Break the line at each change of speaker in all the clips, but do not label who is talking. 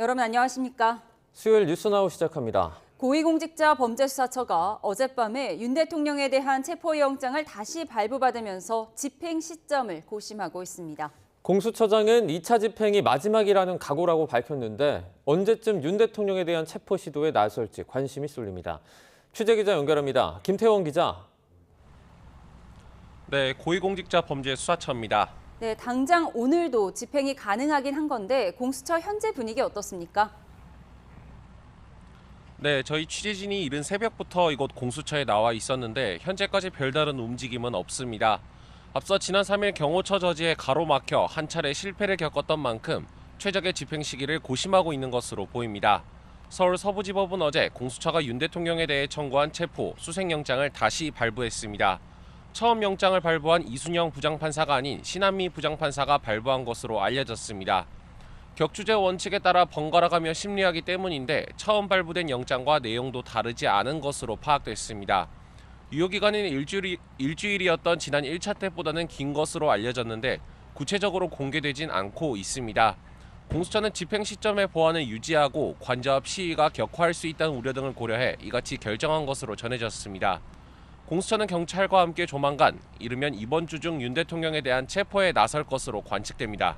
여러분 안녕하십니까?
수요일 뉴스나우 시작합니다.
고위공직자범죄수사처가 어젯밤에 윤 대통령에 대한 체포영장을 다시 발부받으면서 집행 시점을 고심하고 있습니다.
공수처장은 2차 집행이 마지막이라는 각오라고 밝혔는데 언제쯤 윤 대통령에 대한 체포 시도에 나설지 관심이 쏠립니다. 취재기자 연결합니다. 김태원 기자.
네, 고위공직자범죄수사처입니다.
네, 당장 오늘도 집행이 가능하긴 한 건데 공수처 현재 분위기 어떻습니까?
네, 저희 취재진이 이른 새벽부터 이곳 공수처에 나와 있었는데 현재까지 별다른 움직임은 없습니다. 앞서 지난 3일 경호처 저지에 가로막혀 한 차례 실패를 겪었던 만큼 최적의 집행 시기를 고심하고 있는 것으로 보입니다. 서울 서부지법은 어제 공수처가 윤 대통령에 대해 청구한 체포, 수색영장을 다시 발부했습니다. 처음 영장을 발부한 이순영 부장판사가 아닌 신한미 부장판사가 발부한 것으로 알려졌습니다. 격주제 원칙에 따라 번갈아가며 심리하기 때문인데 처음 발부된 영장과 내용도 다르지 않은 것으로 파악됐습니다. 유효기간인 일주일이었던 지난 1차 때보다는 긴 것으로 알려졌는데 구체적으로 공개되진 않고 있습니다. 공수처는 집행 시점의 보안을 유지하고 관저압 시위가 격화할 수 있다는 우려 등을 고려해 이같이 결정한 것으로 전해졌습니다. 공수처는 경찰과 함께 조만간 이르면 이번 주 중 윤 대통령에 대한 체포에 나설 것으로 관측됩니다.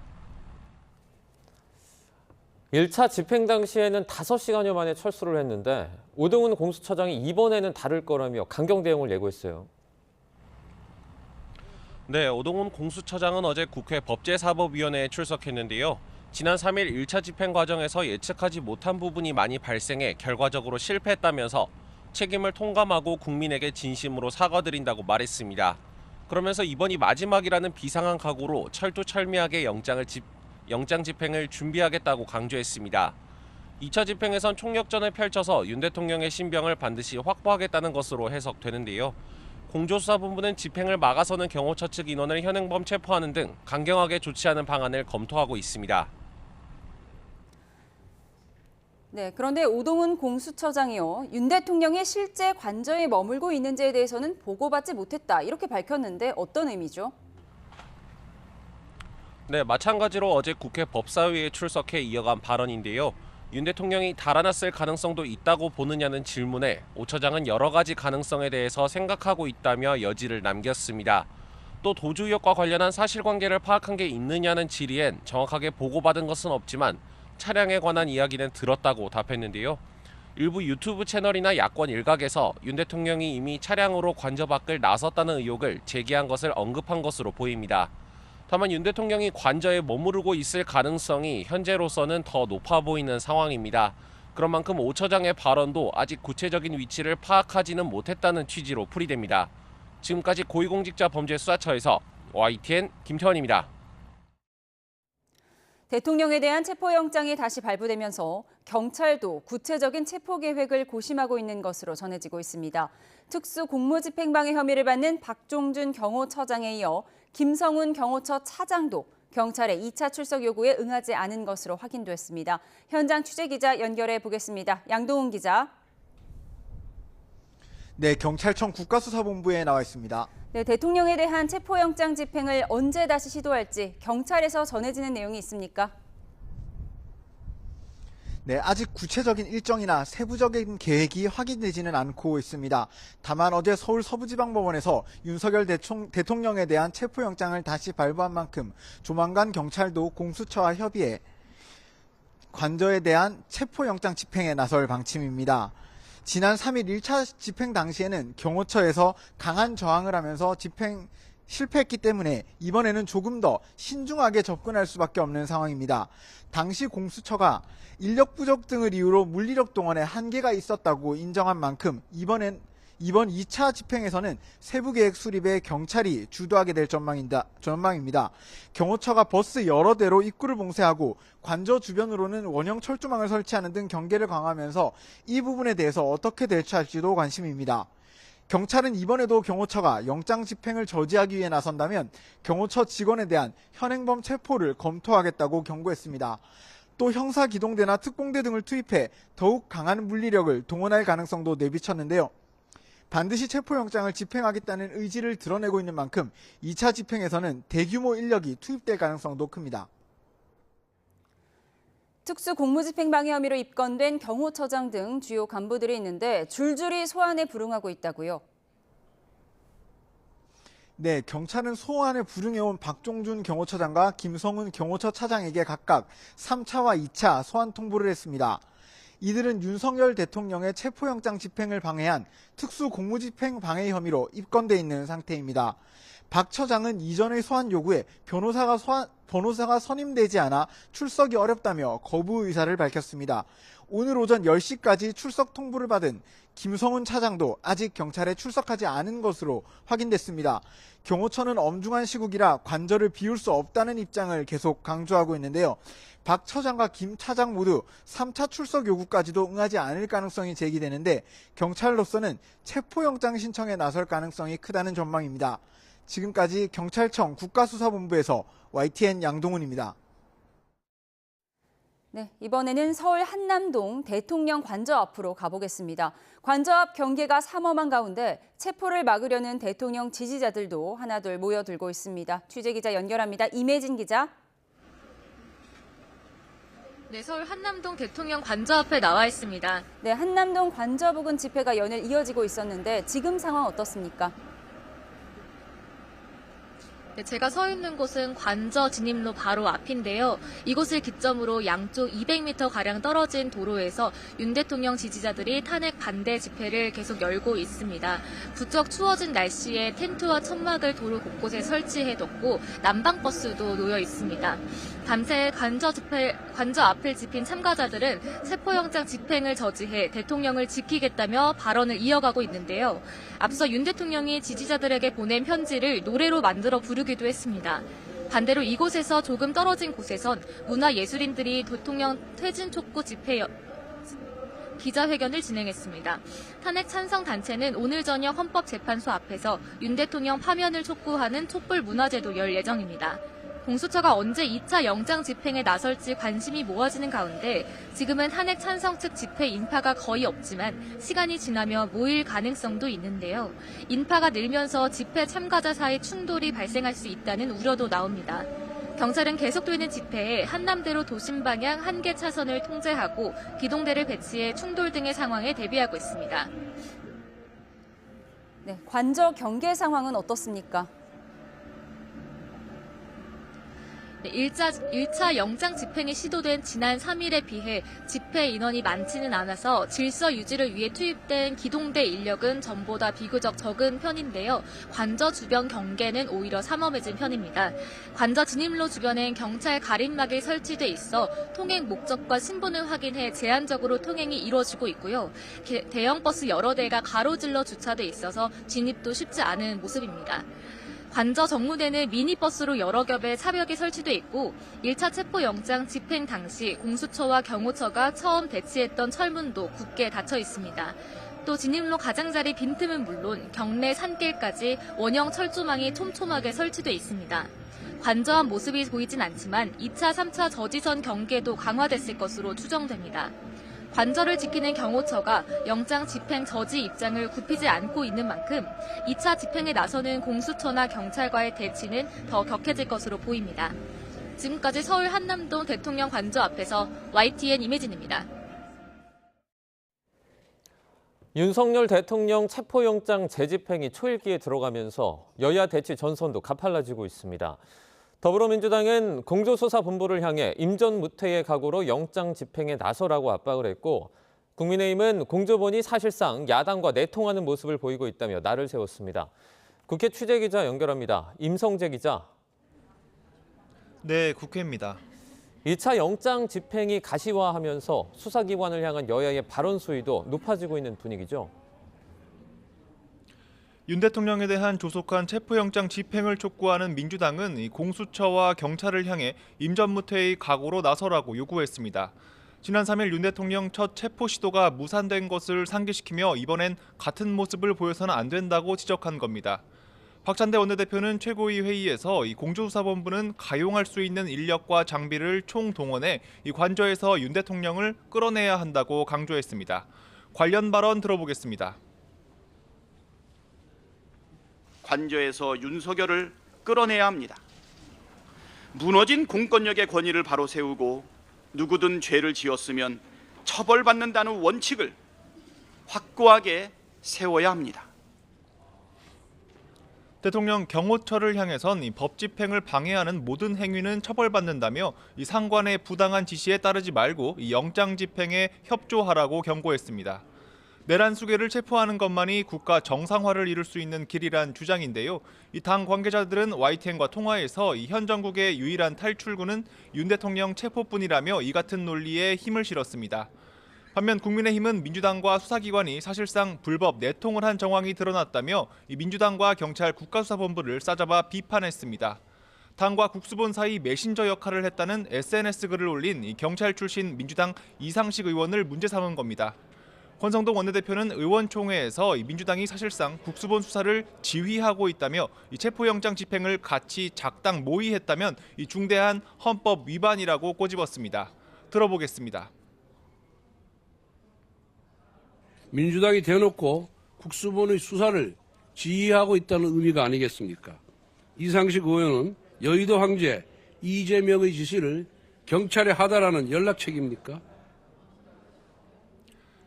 1차 집행 당시에는 5시간여 만에 철수를 했는데 오동훈 공수처장이 이번에는 다를 거라며 강경 대응을 예고했어요.
네, 오동훈 공수처장은 어제 국회 법제사법위원회에 출석했는데요. 지난 3일 1차 집행 과정에서 예측하지 못한 부분이 많이 발생해 결과적으로 실패했다면서 책임을 통감하고 국민에게 진심으로 사과드린다고 말했습니다. 그러면서 이번이 마지막이라는 비상한 각오로 철두철미하게 영장 집행을 준비하겠다고 강조했습니다. 2차 집행에선 총력전을 펼쳐서 윤 대통령의 신병을 반드시 확보하겠다는 것으로 해석되는데요. 공조수사본부는 집행을 막아서는 경호처 측 인원을 현행범 체포하는 등 강경하게 조치하는 방안을 검토하고 있습니다.
네, 그런데 오동훈 공수처장이요. 윤 대통령이 실제 관저에 머물고 있는지에 대해서는 보고받지 못했다. 이렇게 밝혔는데 어떤 의미죠?
네, 마찬가지로 어제 국회 법사위에 출석해 이어간 발언인데요. 윤 대통령이 달아났을 가능성도 있다고 보느냐는 질문에 오 처장은 여러 가지 가능성에 대해서 생각하고 있다며 여지를 남겼습니다. 또 도주 의혹과 관련한 사실관계를 파악한 게 있느냐는 질의엔 정확하게 보고받은 것은 없지만 차량에 관한 이야기는 들었다고 답했는데요. 일부 유튜브 채널이나 야권 일각에서 윤 대통령이 이미 차량으로 관저 밖을 나섰다는 의혹을 제기한 것을 언급한 것으로 보입니다. 다만 윤 대통령이 관저에 머무르고 있을 가능성이 현재로서는 더 높아 보이는 상황입니다. 그런 만큼 오 처장의 발언도 아직 구체적인 위치를 파악하지는 못했다는 취지로 풀이됩니다. 지금까지 고위공직자범죄수사처에서 YTN 김태원입니다.
대통령에 대한 체포영장이 다시 발부되면서 경찰도 구체적인 체포 계획을 고심하고 있는 것으로 전해지고 있습니다. 특수공무집행방해 혐의를 받는 박종준 경호처장에 이어 김성훈 경호처 차장도 경찰의 2차 출석 요구에 응하지 않은 것으로 확인됐습니다. 현장 취재기자 연결해 보겠습니다. 양동훈 기자.
네, 경찰청 국가수사본부에 나와 있습니다.
네, 대통령에 대한 체포영장 집행을 언제 다시 시도할지 경찰에서 전해지는 내용이 있습니까?
네, 아직 구체적인 일정이나 세부적인 계획이 확인되지는 않고 있습니다. 다만 어제 서울 서부지방법원에서 윤석열 대통령에 대한 체포영장을 다시 발부한 만큼 조만간 경찰도 공수처와 협의해 관저에 대한 체포영장 집행에 나설 방침입니다. 지난 3일 1차 집행 당시에는 경호처에서 강한 저항을 하면서 집행 실패했기 때문에 이번에는 조금 더 신중하게 접근할 수밖에 없는 상황입니다. 당시 공수처가 인력 부족 등을 이유로 물리력 동원에 한계가 있었다고 인정한 만큼 이번 2차 집행에서는 세부계획 수립에 경찰이 주도하게 될 전망입니다. 경호처가 버스 여러 대로 입구를 봉쇄하고 관저 주변으로는 원형 철조망을 설치하는 등 경계를 강화하면서 이 부분에 대해서 어떻게 대처할지도 관심입니다. 경찰은 이번에도 경호처가 영장 집행을 저지하기 위해 나선다면 경호처 직원에 대한 현행범 체포를 검토하겠다고 경고했습니다. 또 형사기동대나 특공대 등을 투입해 더욱 강한 물리력을 동원할 가능성도 내비쳤는데요. 반드시 체포영장을 집행하겠다는 의지를 드러내고 있는 만큼 2차 집행에서는 대규모 인력이 투입될 가능성도 큽니다.
특수 공무집행방해 혐의로 입건된 경호처장 등 주요 간부들이 있는데 줄줄이 소환에 불응하고 있다고요.
네, 경찰은 소환에 불응해온 박종준 경호처장과 김성훈 경호처 차장에게 각각 3차와 2차 소환 통보를 했습니다. 이들은 윤석열 대통령의 체포영장 집행을 방해한 특수 공무집행 방해 혐의로 입건돼 있는 상태입니다. 박 처장은 이전의 소환 요구에 변호사가 선임되지 않아 출석이 어렵다며 거부 의사를 밝혔습니다. 오늘 오전 10시까지 출석 통보를 받은 김성훈 차장도 아직 경찰에 출석하지 않은 것으로 확인됐습니다. 경호처는 엄중한 시국이라 관저를 비울 수 없다는 입장을 계속 강조하고 있는데요. 박 처장과 김 차장 모두 3차 출석 요구까지도 응하지 않을 가능성이 제기되는데 경찰로서는 체포영장 신청에 나설 가능성이 크다는 전망입니다. 지금까지 경찰청 국가수사본부에서 YTN 양동훈입니다.
네, 이번에는 서울 한남동 대통령 관저 앞으로 가보겠습니다. 관저 앞 경계가 삼엄한 가운데 체포를 막으려는 대통령 지지자들도 하나둘 모여들고 있습니다. 취재기자 연결합니다. 임혜진 기자.
네, 서울 한남동 대통령 관저 앞에 나와 있습니다.
네, 한남동 관저 부근 집회가 연일 이어지고 있었는데 지금 상황 어떻습니까?
네, 제가 서 있는 곳은 관저 진입로 바로 앞인데요. 이곳을 기점으로 양쪽 200m가량 떨어진 도로에서 윤 대통령 지지자들이 탄핵 반대 집회를 계속 열고 있습니다. 부쩍 추워진 날씨에 텐트와 천막을 도로 곳곳에 설치해뒀고 난방버스도 놓여 있습니다. 밤새 관저 앞을 지핀 참가자들은 체포영장 집행을 저지해 대통령을 지키겠다며 발언을 이어가고 있는데요. 앞서 윤 대통령이 지지자들에게 보낸 편지를 노래로 만들어 부르기도 했습니다. 반대로 이곳에서 조금 떨어진 곳에선 문화예술인들이 대통령 퇴진 촉구 집회 기자회견을 진행했습니다. 탄핵 찬성 단체는 오늘 저녁 헌법재판소 앞에서 윤 대통령 파면을 촉구하는 촛불 문화제도 열 예정입니다. 공수처가 언제 2차 영장 집행에 나설지 관심이 모아지는 가운데 지금은 탄핵 찬성 측 집회 인파가 거의 없지만 시간이 지나면 모일 가능성도 있는데요. 인파가 늘면서 집회 참가자 사이 충돌이 발생할 수 있다는 우려도 나옵니다. 경찰은 계속되는 집회에 한남대로 도심 방향 1개 차선을 통제하고 기동대를 배치해 충돌 등의 상황에 대비하고 있습니다.
네, 관저 경계 상황은 어떻습니까?
1차 영장 집행이 시도된 지난 3일에 비해 집회 인원이 많지는 않아서 질서 유지를 위해 투입된 기동대 인력은 전보다 비교적 적은 편인데요. 관저 주변 경계는 오히려 삼엄해진 편입니다. 관저 진입로 주변엔 경찰 가림막이 설치돼 있어 통행 목적과 신분을 확인해 제한적으로 통행이 이루어지고 있고요. 대형 버스 여러 대가 가로질러 주차돼 있어서 진입도 쉽지 않은 모습입니다. 관저 정문에는 미니버스로 여러 겹의 차벽이 설치돼 있고 1차 체포영장 집행 당시 공수처와 경호처가 처음 배치했던 철문도 굳게 닫혀 있습니다. 또 진입로 가장자리 빈틈은 물론 경내 산길까지 원형 철조망이 촘촘하게 설치돼 있습니다. 관저한 모습이 보이진 않지만 2차, 3차 저지선 경계도 강화됐을 것으로 추정됩니다. 관저를 지키는 경호처가 영장 집행 저지 입장을 굽히지 않고 있는 만큼 2차 집행에 나서는 공수처나 경찰과의 대치는 더 격해질 것으로 보입니다. 지금까지 서울 한남동 대통령 관저 앞에서 YTN 임혜진입니다.
윤석열 대통령 체포영장 재집행이 초일기에 들어가면서 여야 대치 전선도 가팔라지고 있습니다. 더불어민주당은 공조수사본부를 향해 임전무퇴의 각오로 영장 집행에 나서라고 압박을 했고 국민의힘은 공조본이 사실상 야당과 내통하는 모습을 보이고 있다며 날을 세웠습니다. 국회 취재기자 연결합니다. 임성재 기자.
네, 국회입니다.
2차 영장 집행이 가시화하면서 수사기관을 향한 여야의 발언 수위도 높아지고 있는 분위기죠.
윤 대통령에 대한 조속한 체포영장 집행을 촉구하는 민주당은 공수처와 경찰을 향해 임전무퇴의 각오로 나서라고 요구했습니다. 지난 3일 윤 대통령 첫 체포 시도가 무산된 것을 상기시키며 이번엔 같은 모습을 보여서는 안 된다고 지적한 겁니다. 박찬대 원내대표는 최고위 회의에서 이 공조수사본부는 가용할 수 있는 인력과 장비를 총동원해 이 관저에서 윤 대통령을 끌어내야 한다고 강조했습니다. 관련 발언 들어보겠습니다.
관저에서 윤석열을 끌어내야 합니다. 무너진 공권력의 권위를 바로 세우고 누구든 죄를 지었으면 처벌받는다는 원칙을 확고하게 세워야 합니다.
대통령 경호처를 향해선 이 법 집행을 방해하는 모든 행위는 처벌받는다며 이 상관의 부당한 지시에 따르지 말고 이 영장 집행에 협조하라고 경고했습니다. 내란 수괴를 체포하는 것만이 국가 정상화를 이룰 수 있는 길이란 주장인데요. 이 당 관계자들은 YTN과 통화에서 이 현 정국의 유일한 탈출구는 윤 대통령 체포뿐이라며 이 같은 논리에 힘을 실었습니다. 반면 국민의힘은 민주당과 수사기관이 사실상 불법 내통을 한 정황이 드러났다며 이 민주당과 경찰 국가수사본부를 싸잡아 비판했습니다. 당과 국수본 사이 메신저 역할을 했다는 SNS 글을 올린 이 경찰 출신 민주당 이상식 의원을 문제 삼은 겁니다. 권성동 원내대표는 의원총회에서 민주당이 사실상 국수본 수사를 지휘하고 있다며 이 체포영장 집행을 같이 작당 모의했다면 이 중대한 헌법 위반이라고 꼬집었습니다. 들어보겠습니다.
민주당이 대놓고 국수본의 수사를 지휘하고 있다는 의미가 아니겠습니까? 이상식 의원은 여의도 황제 이재명의 지시를 경찰에 하다라는 연락책입니까?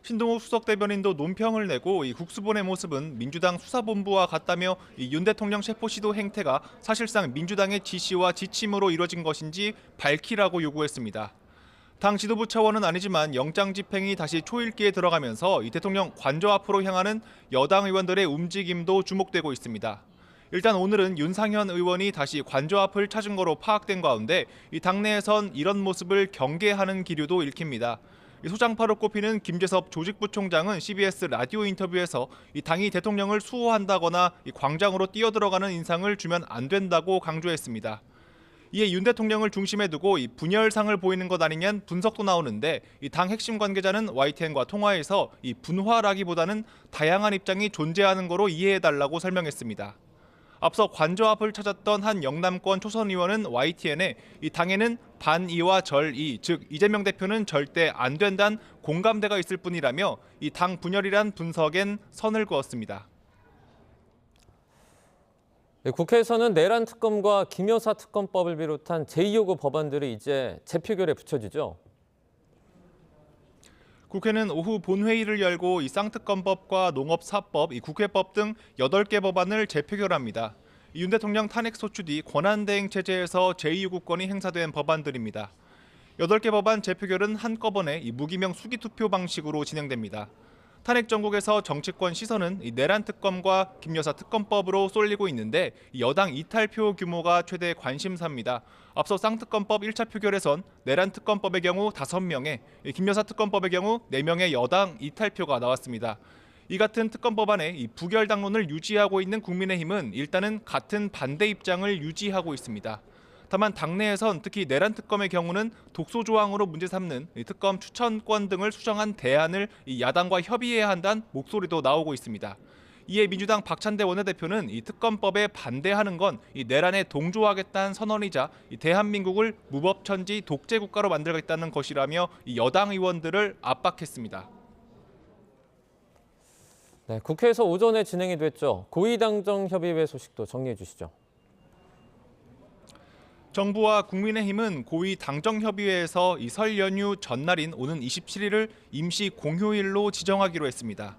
신동욱 수석대변인도 논평을 내고 이 국수본의 모습은 민주당 수사본부와 같다며 이 윤 대통령 체포 시도 행태가 사실상 민주당의 지시와 지침으로 이뤄진 것인지 밝히라고 요구했습니다. 당 지도부 차원은 아니지만 영장 집행이 다시 초읽기에 들어가면서 이 대통령 관저 앞으로 향하는 여당 의원들의 움직임도 주목되고 있습니다. 일단 오늘은 윤상현 의원이 다시 관저 앞을 찾은 거로 파악된 가운데 이 당내에선 이런 모습을 경계하는 기류도 읽힙니다. 소장파로 꼽히는 김재섭 조직부총장은 CBS 라디오 인터뷰에서 이 당이 대통령을 수호한다거나 이 광장으로 뛰어들어가는 인상을 주면 안 된다고 강조했습니다. 이에 윤 대통령을 중심에 두고 이 분열상을 보이는 것 아니냐는 분석도 나오는데 이 당 핵심 관계자는 YTN과 통화에서 이 분화라기보다는 다양한 입장이 존재하는 거로 이해해달라고 설명했습니다. 앞서 관저 앞을 찾았던 한 영남권 초선 의원은 YTN에 이 당에는 반이와 절이, 즉 이재명 대표는 절대 안 된다는 공감대가 있을 뿐이라며 이 당 분열이란 분석엔 선을 그었습니다.
국회에서는 내란 특검과 김 여사 특검법을 비롯한 제2요구 법안들이 이제 재표결에 붙여지죠.
국회는 오후 본회의를 열고 이 쌍특검법과 농업사법, 이 국회법 등 8개 법안을 재표결합니다. 윤 대통령 탄핵 소추 뒤 권한대행 체제에서 제2요구권이 행사된 법안들입니다. 8개 법안 재표결은 한꺼번에 이 무기명 수기투표 방식으로 진행됩니다. 탄핵 정국에서 정치권 시선은 이 내란 특검과 김 여사 특검법으로 쏠리고 있는데 여당 이탈표 규모가 최대 관심사입니다. 앞서 쌍특검법 1차 표결에선 내란 특검법의 경우 5명에, 김 여사 특검법의 경우 4명의 여당 이탈표가 나왔습니다. 이 같은 특검법안에 이 부결 당론을 유지하고 있는 국민의힘은 일단은 같은 반대 입장을 유지하고 있습니다. 다만 당내에선 특히 내란 특검의 경우는 독소 조항으로 문제 삼는 특검 추천권 등을 수정한 대안을 야당과 협의해야 한다는 목소리도 나오고 있습니다. 이에 민주당 박찬대 원내대표는 이 특검법에 반대하는 건 이 내란에 동조하겠다는 선언이자 이 대한민국을 무법천지 독재 국가로 만들겠다는 것이라며 이 여당 의원들을 압박했습니다.
네, 국회에서 오전에 진행이 됐죠. 고위당정협의회 소식도 정리해 주시죠.
정부와 국민의힘은 고위당정협의회에서 이 설 연휴 전날인 오는 27일을 임시 공휴일로 지정하기로 했습니다.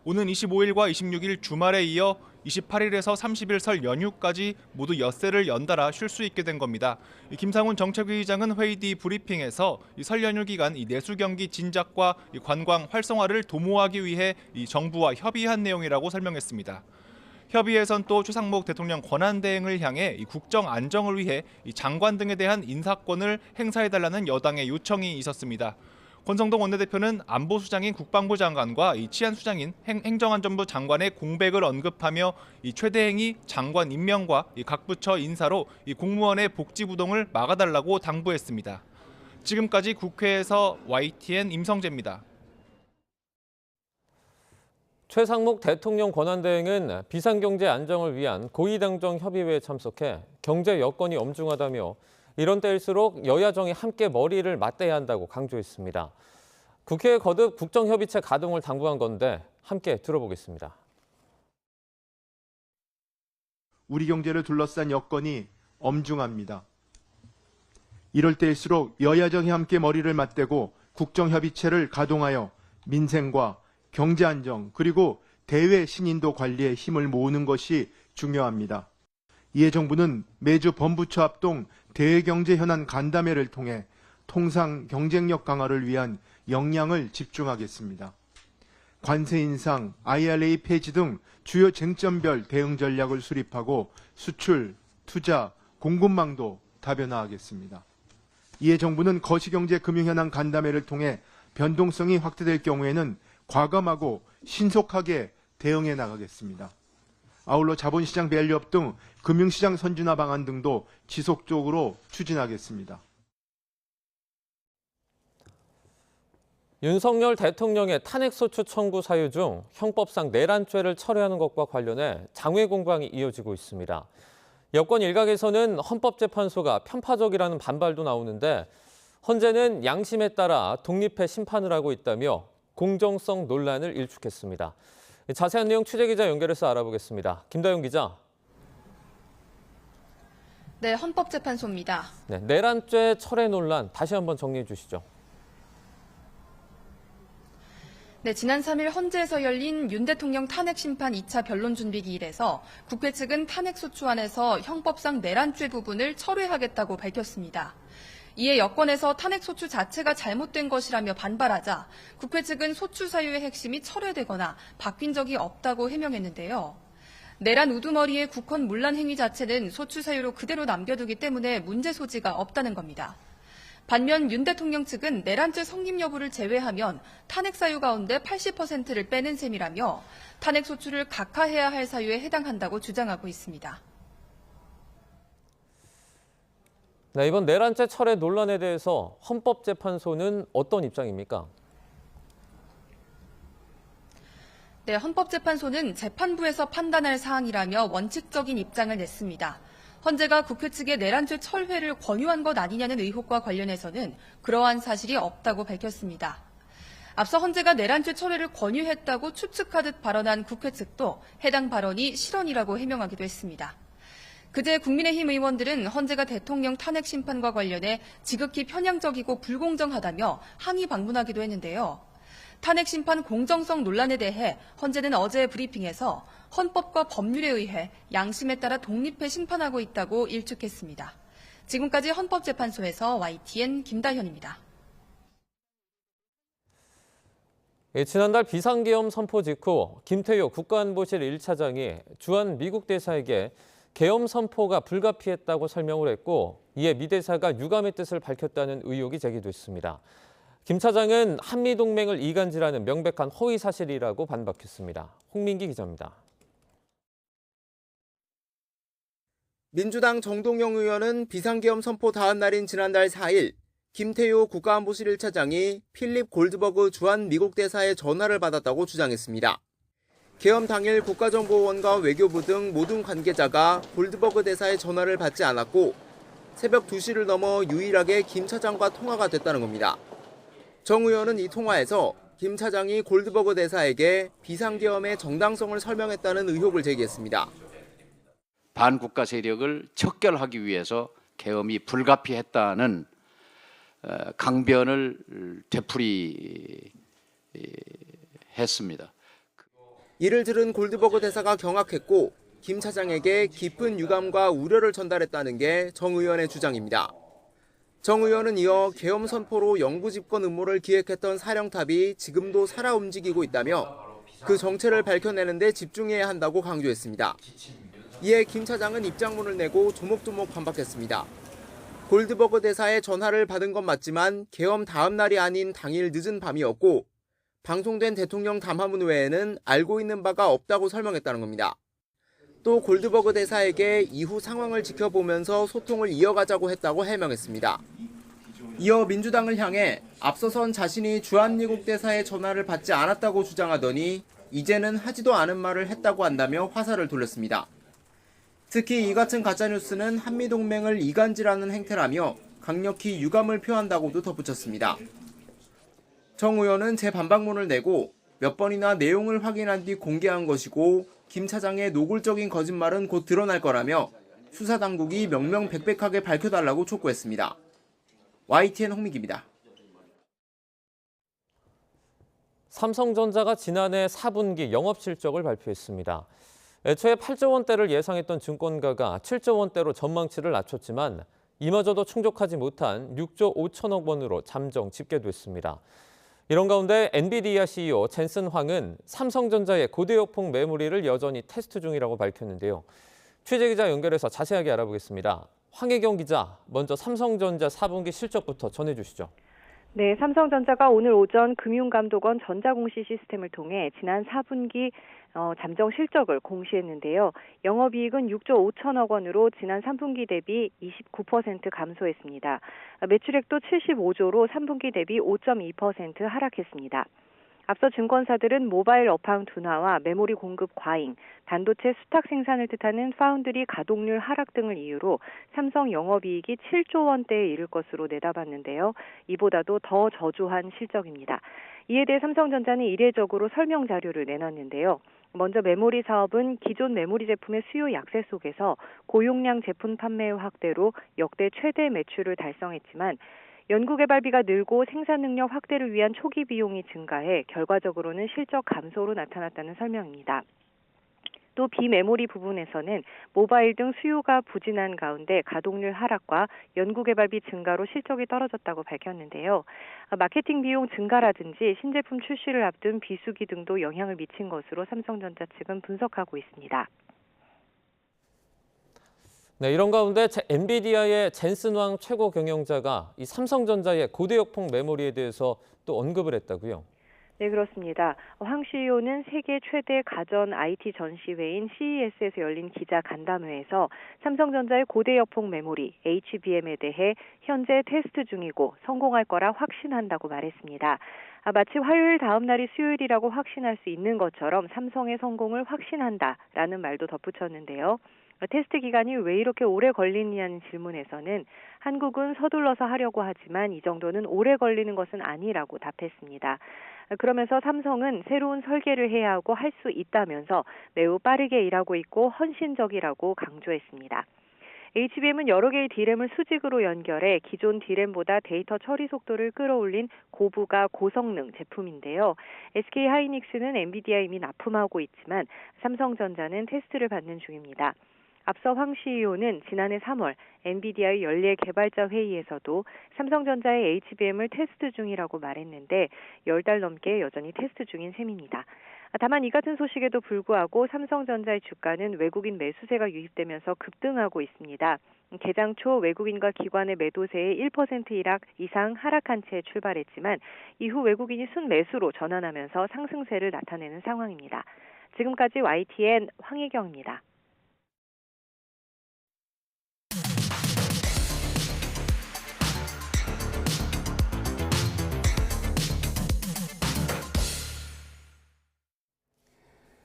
오는 25일과 26일 주말에 이어 28일에서 30일 설 연휴까지 모두 엿새를 연달아 쉴 수 있게 된 겁니다. 김상훈 정책위의장은 회의 뒤 브리핑에서 설 연휴 기간 내수 경기 진작과 관광 활성화를 도모하기 위해 정부와 협의한 내용이라고 설명했습니다. 협의에선 또 최상목 대통령 권한대행을 향해 국정 안정을 위해 장관 등에 대한 인사권을 행사해달라는 여당의 요청이 있었습니다. 권성동 원내대표는 안보수장인 국방부 장관과 치안수장인 행정안전부 장관의 공백을 언급하며 최대행이 장관 임명과 각 부처 인사로 공무원의 복지 부동을 막아달라고 당부했습니다. 지금까지 국회에서 YTN 임성재입니다.
최상목 대통령 권한대행은 비상경제 안정을 위한 고위당정 협의회에 참석해 경제 여건이 엄중하다며 이런 때일수록 여야정이 함께 머리를 맞대야 한다고 강조했습니다. 국회에 거듭 국정협의체 가동을 당부한 건데 함께 들어보겠습니다.
우리 경제를 둘러싼 여건이 엄중합니다. 이럴 때일수록 여야정이 함께 머리를 맞대고 국정협의체를 가동하여 민생과 경제안정 그리고 대외 신인도 관리에 힘을 모으는 것이 중요합니다. 이에 정부는 매주 범부처 합동 대외경제 현안 간담회를 통해 통상 경쟁력 강화를 위한 역량을 집중하겠습니다. 관세 인상, IRA 폐지 등 주요 쟁점별 대응 전략을 수립하고 수출, 투자, 공급망도 다변화하겠습니다. 이에 정부는 거시경제 금융현안 간담회를 통해 변동성이 확대될 경우에는 과감하고 신속하게 대응해 나가겠습니다. 아울러 자본시장 밸류업 등 금융시장 선진화 방안 등도 지속적으로 추진하겠습니다.
윤석열 대통령의 탄핵소추 청구 사유 중 형법상 내란죄를 철회하는 것과 관련해 장외 공방이 이어지고 있습니다. 여권 일각에서는 헌법재판소가 편파적이라는 반발도 나오는데 헌재는 양심에 따라 독립해 심판을 하고 있다며 공정성 논란을 일축했습니다. 자세한 내용 취재기자 연결해서 알아보겠습니다. 김다영 기자.
네, 헌법재판소입니다.
네, 내란죄 철회 논란 다시 한번 정리해 주시죠.
네, 지난 3일 헌재에서 열린 윤 대통령 탄핵 심판 2차 변론 준비 기일에서 국회 측은 탄핵소추안에서 형법상 내란죄 부분을 철회하겠다고 밝혔습니다. 이에 여권에서 탄핵소추 자체가 잘못된 것이라며 반발하자 국회 측은 소추 사유의 핵심이 철회되거나 바뀐 적이 없다고 해명했는데요. 내란 우두머리의 국헌 문란 행위 자체는 소추 사유로 그대로 남겨두기 때문에 문제 소지가 없다는 겁니다. 반면 윤 대통령 측은 내란죄 성립 여부를 제외하면 탄핵 사유 가운데 80%를 빼는 셈이라며 탄핵 소추를 각하해야 할 사유에 해당한다고 주장하고 있습니다.
네, 이번 내란죄 철회 논란에 대해서 헌법재판소는 어떤 입장입니까?
네, 헌법재판소는 재판부에서 판단할 사항이라며 원칙적인 입장을 냈습니다. 헌재가 국회 측의 내란죄 철회를 권유한 것 아니냐는 의혹과 관련해서는 그러한 사실이 없다고 밝혔습니다. 앞서 헌재가 내란죄 철회를 권유했다고 추측하듯 발언한 국회 측도 해당 발언이 실언이라고 해명하기도 했습니다. 그제 국민의힘 의원들은 헌재가 대통령 탄핵 심판과 관련해 지극히 편향적이고 불공정하다며 항의 방문하기도 했는데요. 탄핵 심판 공정성 논란에 대해 헌재는 어제 브리핑에서 헌법과 법률에 의해 양심에 따라 독립해 심판하고 있다고 일축했습니다. 지금까지 헌법재판소에서 YTN 김다현입니다.
지난달 비상계엄 선포 직후 김태효 국가안보실 1차장이 주한 미국 대사에게 계엄 선포가 불가피했다고 설명을 했고 이에 미 대사가 유감의 뜻을 밝혔다는 의혹이 제기됐습니다. 김 차장은 한미동맹을 이간질하는 명백한 허위 사실이라고 반박했습니다. 홍민기 기자입니다.
민주당 정동영 의원은 비상계엄 선포 다음 날인 지난달 4일 김태효 국가안보실 1차장이 필립 골드버그 주한 미국 대사의 전화를 받았다고 주장했습니다. 계엄 당일 국가정보원과 외교부 등 모든 관계자가 골드버그 대사의 전화를 받지 않았고 새벽 2시를 넘어 유일하게 김 차장과 통화가 됐다는 겁니다. 정 의원은 이 통화에서 김 차장이 골드버그 대사에게 비상계엄의 정당성을 설명했다는 의혹을 제기했습니다.
반국가 세력을 척결하기 위해서 계엄이 불가피했다는 강변을 되풀이했습니다.
이를 들은 골드버그 대사가 경악했고 김 차장에게 깊은 유감과 우려를 전달했다는 게 정 의원의 주장입니다. 정 의원은 이어 계엄 선포로 영구 집권 음모를 기획했던 사령탑이 지금도 살아 움직이고 있다며 그 정체를 밝혀내는 데 집중해야 한다고 강조했습니다. 이에 김 차장은 입장문을 내고 조목조목 반박했습니다. 골드버그 대사의 전화를 받은 건 맞지만 계엄 다음 날이 아닌 당일 늦은 밤이었고 방송된 대통령 담화문 외에는 알고 있는 바가 없다고 설명했다는 겁니다. 또 골드버그 대사에게 이후 상황을 지켜보면서 소통을 이어가자고 했다고 해명했습니다. 이어 민주당을 향해 앞서선 자신이 주한미국 대사의 전화를 받지 않았다고 주장하더니 이제는 하지도 않은 말을 했다고 한다며 화살을 돌렸습니다. 특히 이 같은 가짜뉴스는 한미동맹을 이간질하는 행태라며 강력히 유감을 표한다고도 덧붙였습니다. 정 의원은 재반박문을 내고 몇 번이나 내용을 확인한 뒤 공개한 것이고 김 차장의 노골적인 거짓말은 곧 드러날 거라며 수사당국이 명명백백하게 밝혀달라고 촉구했습니다. YTN 홍민기입니다.
삼성전자가 지난해 4분기 영업 실적을 발표했습니다. 애초에 8조 원대를 예상했던 증권가가 7조 원대로 전망치를 낮췄지만 이마저도 충족하지 못한 6조 5천억 원으로 잠정 집계됐습니다. 이런 가운데 엔비디아 CEO 젠슨 황은 삼성전자의 고대역폭 메모리를 여전히 테스트 중이라고 밝혔는데요. 취재기자 연결해서 자세하게 알아보겠습니다. 황혜경 기자, 먼저 삼성전자 4분기 실적부터 전해주시죠.
네, 삼성전자가 오늘 오전 금융감독원 전자공시 시스템을 통해 지난 4분기 잠정 실적을 공시했는데요. 영업이익은 6조 5천억 원으로 지난 3분기 대비 29% 감소했습니다. 매출액도 75조로 3분기 대비 5.2% 하락했습니다. 앞서 증권사들은 모바일 업황 둔화와 메모리 공급 과잉, 반도체 수탁 생산을 뜻하는 파운드리 가동률 하락 등을 이유로 삼성 영업이익이 7조 원대에 이를 것으로 내다봤는데요. 이보다도 더 저조한 실적입니다. 이에 대해 삼성전자는 이례적으로 설명 자료를 내놨는데요. 먼저 메모리 사업은 기존 메모리 제품의 수요 약세 속에서 고용량 제품 판매 확대로 역대 최대 매출을 달성했지만 연구개발비가 늘고 생산 능력 확대를 위한 초기 비용이 증가해 결과적으로는 실적 감소로 나타났다는 설명입니다. 또 비메모리 부분에서는 모바일 등 수요가 부진한 가운데 가동률 하락과 연구개발비 증가로 실적이 떨어졌다고 밝혔는데요. 마케팅 비용 증가라든지 신제품 출시를 앞둔 비수기 등도 영향을 미친 것으로 삼성전자 측은 분석하고 있습니다.
네, 이런 가운데 엔비디아의 젠슨 황 최고 경영자가 이 삼성전자의 고대역폭 메모리에 대해서 또 언급을 했다고요?
네, 그렇습니다. 황 CEO는 세계 최대 가전 IT 전시회인 CES에서 열린 기자 간담회에서 삼성전자의 고대역폭 메모리 HBM에 대해 현재 테스트 중이고 성공할 거라 확신한다고 말했습니다. 마치 화요일 다음 날이 수요일이라고 확신할 수 있는 것처럼 삼성의 성공을 확신한다라는 말도 덧붙였는데요. 테스트 기간이 왜 이렇게 오래 걸리느냐는 질문에서는 한국은 서둘러서 하려고 하지만 이 정도는 오래 걸리는 것은 아니라고 답했습니다. 그러면서 삼성은 새로운 설계를 해야 하고 할 수 있다면서 매우 빠르게 일하고 있고 헌신적이라고 강조했습니다. HBM은 여러 개의 D램을 수직으로 연결해 기존 D램보다 데이터 처리 속도를 끌어올린 고부가 고성능 제품인데요. SK하이닉스는 엔비디아 이미 납품하고 있지만 삼성전자는 테스트를 받는 중입니다. 앞서 황 CEO는 지난해 3월 엔비디아의 연례 개발자 회의에서도 삼성전자의 HBM을 테스트 중이라고 말했는데 10달 넘게 여전히 테스트 중인 셈입니다. 다만 이 같은 소식에도 불구하고 삼성전자의 주가는 외국인 매수세가 유입되면서 급등하고 있습니다. 개장 초 외국인과 기관의 매도세의 1% 이상 하락한 채 출발했지만 이후 외국인이 순매수로 전환하면서 상승세를 나타내는 상황입니다. 지금까지 YTN 황혜경입니다.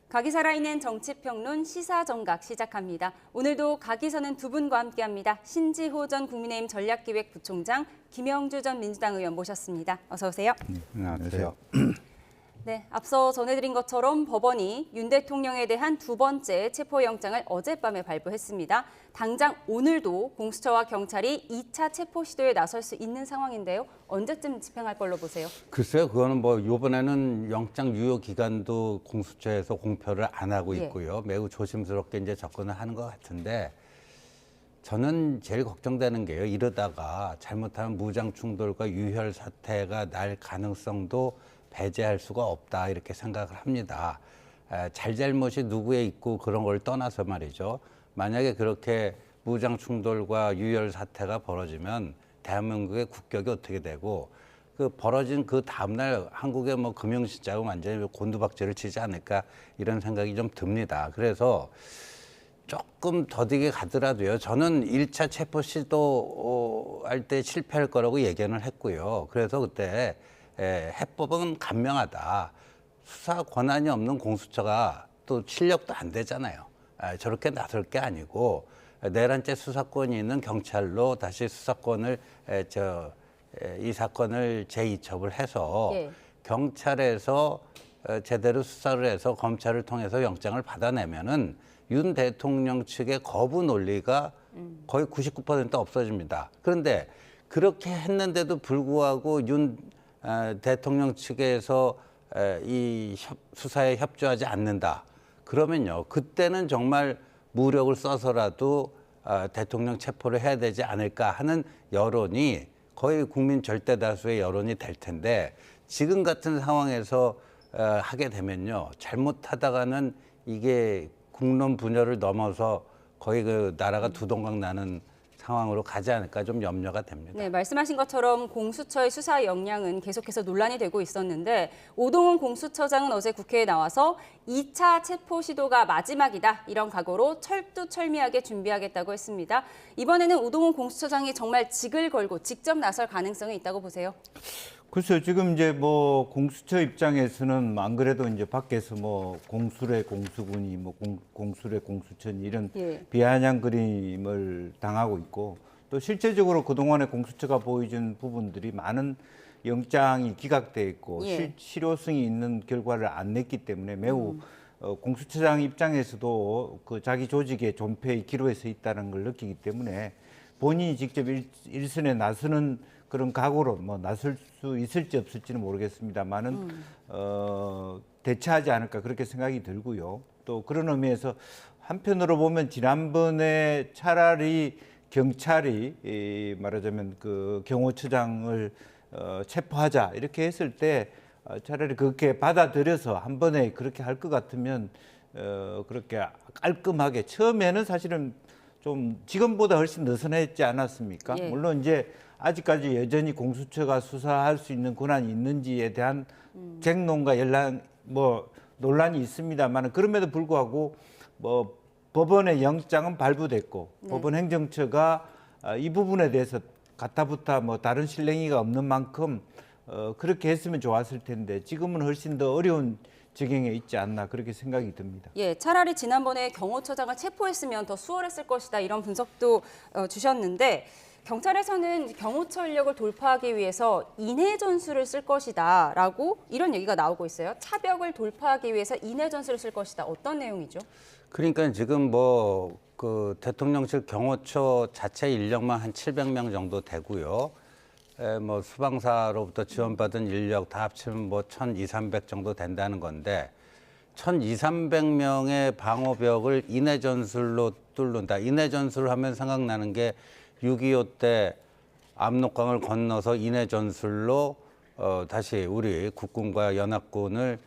각이 살아있는 정치평론 시사정각 시작합니다. 오늘도 각이서는 두 분과 함께합니다. 신지호 전 국민의힘 전략기획부총장, 김영주 전 민주당 의원 모셨습니다. 어서 오세요.
안녕하세요.
네, 앞서 전해드린 것처럼 법원이 윤 대통령에 대한 두 번째 체포영장을 어젯밤에 발부했습니다. 당장 오늘도 공수처와 경찰이 2차 체포 시도에 나설 수 있는 상황인데요. 언제쯤 집행할 걸로 보세요?
글쎄요, 그거는 뭐 이번에는 영장 유효 기간도 공수처에서 공표를 안 하고 있고요. 매우 조심스럽게 이제 접근을 하는 것 같은데 저는 제일 걱정되는 게요. 이러다가 잘못하면 무장 충돌과 유혈 사태가 날 가능성도 배제할 수가 없다 이렇게 생각을 합니다. 잘잘못이 누구에 있고 그런 걸 떠나서 말이죠. 만약에 그렇게 무장 충돌과 유혈 사태가 벌어지면 대한민국의 국격이 어떻게 되고 그 벌어진 그 다음날 한국의 뭐 금융시장은 완전히 곤두박질을 치지 않을까 이런 생각이 좀 듭니다. 그래서 조금 더디게 가더라도요. 저는 1차 체포 시도 할 때 실패할 거라고 예견을 했고요. 그래서 그때 해법은 간명하다. 수사 권한이 없는 공수처가 또 실력도 안 되잖아요. 저렇게 나설 게 아니고 내란죄 수사권이 있는 경찰로 다시 수사권을 이 사건을 재이첩을 해서 경찰에서 제대로 수사를 해서 검찰을 통해서 영장을 받아내면은 윤 대통령 측의 거부 논리가 거의 99% 없어집니다. 그런데 그렇게 했는데도 불구하고 윤 대통령 측에서 이 수사에 협조하지 않는다. 그러면요, 그때는 정말 무력을 써서라도 대통령 체포를 해야 되지 않을까 하는 여론이 거의 국민 절대 다수의 여론이 될 텐데, 지금 같은 상황에서 하게 되면요, 잘못하다가는 이게 국론 분열을 넘어서 거의 그 나라가 두 동강 나는 상황으로 가지 않을까 좀 염려가 됩니다.
네, 말씀하신 것처럼 공수처의 수사 역량은 계속해서 논란이 되고 있었는데, 오동훈 공수처장은 어제 국회에 나와서 2차 체포 시도가 마지막이다, 이런 각오로 철두철미하게 준비하겠다고 했습니다. 이번에는 오동훈 공수처장이 정말 직을 걸고 직접 나설 가능성이 있다고 보세요?
글쎄요, 지금 이제 뭐 공수처 입장에서는 안 그래도 이제 밖에서 뭐 공수래 공수군이 뭐 공수래 공수처니 이런 비아냥 그림을 당하고 있고, 또 실제적으로 그동안에 공수처가 보여준 부분들이 많은 영장이 기각돼 있고 실효성이 있는 결과를 안 냈기 때문에 매우 공수처장 입장에서도 그 자기 조직의 존폐의 기로에 서 있다는 걸 느끼기 때문에 본인이 직접 일선에 나서는 그런 각오로 뭐 나설 수 있을지 없을지는 모르겠습니다만은 대처하지 않을까 그렇게 생각이 들고요. 또 그런 의미에서 한편으로 보면 지난번에 차라리 경찰이 말하자면 그 경호처장을 체포하자 이렇게 했을 때 차라리 그렇게 받아들여서 한 번에 그렇게 할 것 같으면 그렇게 깔끔하게, 처음에는 사실은 좀 지금보다 훨씬 느슨했지 않았습니까? 물론 이제 아직까지 여전히 공수처가 수사할 수 있는 권한이 있는지에 대한 쟁론과 논란이 있습니다만, 그럼에도 불구하고 뭐 법원의 영장은 발부됐고 법원 행정처가 이 부분에 대해서 가타부타 뭐 다른 실랭이가 없는 만큼 그렇게 했으면 좋았을 텐데 지금은 훨씬 더 어려운 지경에 있지 않나 그렇게 생각이 듭니다.
예, 차라리 지난번에 경호처장을 체포했으면 더 수월했을 것이다, 이런 분석도 주셨는데, 경찰에서는 경호처 인력을 돌파하기 위해서 인해 전술을 쓸 것이다라고 이런 얘기가 나오고 있어요. 차벽을 돌파하기 위해서 인해 전술을 쓸 것이다. 어떤 내용이죠?
그러니까 지금 뭐 그 대통령실 경호처 자체 인력만 한 700명 정도 되고요. 뭐 수방사로부터 지원받은 인력 다 합치면 뭐 1,200, 300 정도 된다는 건데, 1,200, 300명의 방어벽을 인해 전술로 뚫는다. 인해 전술 하면 생각나는 게 6.25 때 압록강을 건너서 인해 전술로 다시 우리 국군과 연합군을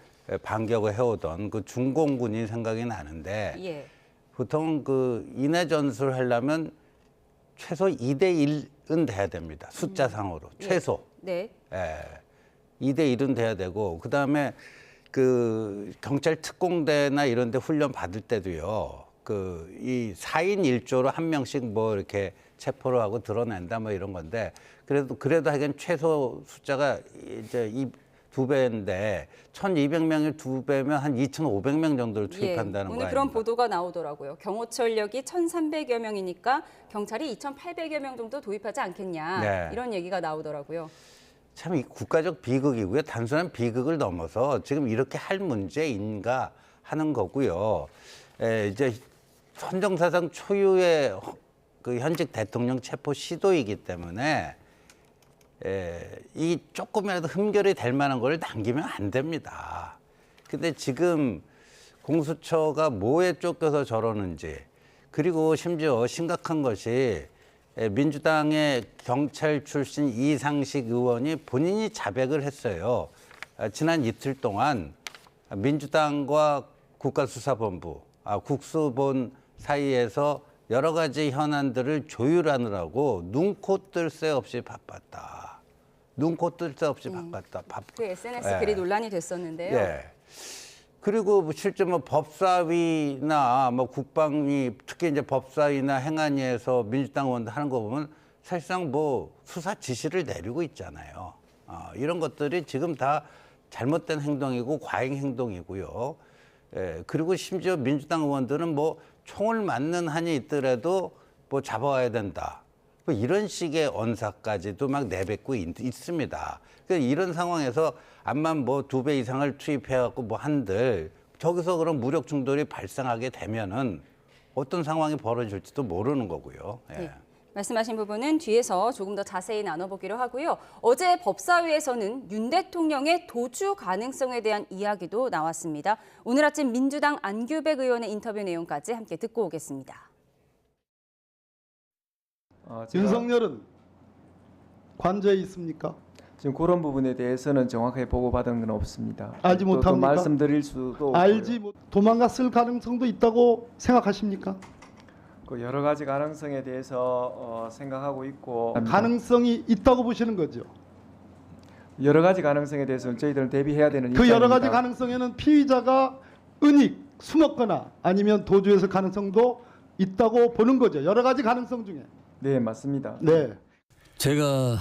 반격을 해오던 그 중공군이 생각이 나는데, 보통 그 인해 전술 하려면 최소 2대1은 돼야 됩니다. 숫자상으로 최소. 네. 2대1은 돼야 되고, 그다음에 그 경찰 특공대나 이런 데 훈련 받을 때도요. 그 이 4인 1조로 한 명씩 뭐 이렇게 체포를 하고 드러낸다 뭐 이런 건데, 그래도 하여간 최소 숫자가 이제 이 2배인데 1,200명이 2배면 한 2,500명 정도를 투입한다는 거 아닙니까?
오늘 그런 보도가 나오더라고요. 경호처 인력이 1,300여 명이니까 경찰이 2,800여 명 정도 도입하지 않겠냐, 이런 얘기가 나오더라고요.
참 이 국가적 비극이고요. 단순한 비극을 넘어서 지금 이렇게 할 문제인가 하는 거고요. 이제 헌정사상 초유의 그 현직 대통령 체포 시도이기 때문에 이 조금이라도 흠결이 될 만한 걸 남기면 안 됩니다. 근데 지금 공수처가 뭐에 쫓겨서 저러는지, 그리고 심지어 심각한 것이 민주당의 경찰 출신 이상식 의원이 본인이 자백을 했어요. 지난 이틀 동안 민주당과 국가수사본부, 국수본 사이에서 여러 가지 현안들을 조율하느라고 눈코 뜰 새 없이 바빴다. 눈코 뜰 새 없이 바빴다.
그 SNS 글이 논란이 됐었는데요.
그리고 실제 뭐 법사위나 뭐 국방위, 특히 이제 법사위나 행안위에서 민주당 의원들 하는 거 보면 사실상 뭐 수사 지시를 내리고 있잖아요. 이런 것들이 지금 다 잘못된 행동이고 과잉 행동이고요. 그리고 심지어 민주당 의원들은 뭐 총을 맞는 한이 있더라도 뭐 잡아와야 된다. 뭐 이런 식의 언사까지도 막 내뱉고 있습니다. 그러니까 이런 상황에서 암만 뭐 2배 이상을 투입해갖고 뭐 한들 저기서 그런 무력 충돌이 발생하게 되면은 어떤 상황이 벌어질지도 모르는 거고요.
말씀하신 부분은 뒤에서 조금 더 자세히 나눠보기로 하고요. 어제 법사위에서는 윤 대통령의 도주 가능성에 대한 이야기도 나왔습니다. 오늘 아침 민주당 안규백 의원의 인터뷰 내용까지 함께 듣고 오겠습니다.
윤석열은 관저에 있습니까?
지금 그런 부분에 대해서는 정확하게 보고받은 건 없습니다.
알지 못합니까?
또 말씀드릴 수도
알지
없고요.
도망갔을 가능성도 있다고 생각하십니까?
그 여러 가지 가능성에 대해서 생각하고 있고
가능성이 있다고 보시는 거죠.
여러 가지 가능성에 대해서는 저희들은 대비해야 되는
그 여러 가지
입장입니다.
가능성에는 피의자가 은닉, 숨었거나 아니면 도주했을 가능성도 있다고 보는 거죠. 여러 가지 가능성 중에.
네, 맞습니다.
네.
제가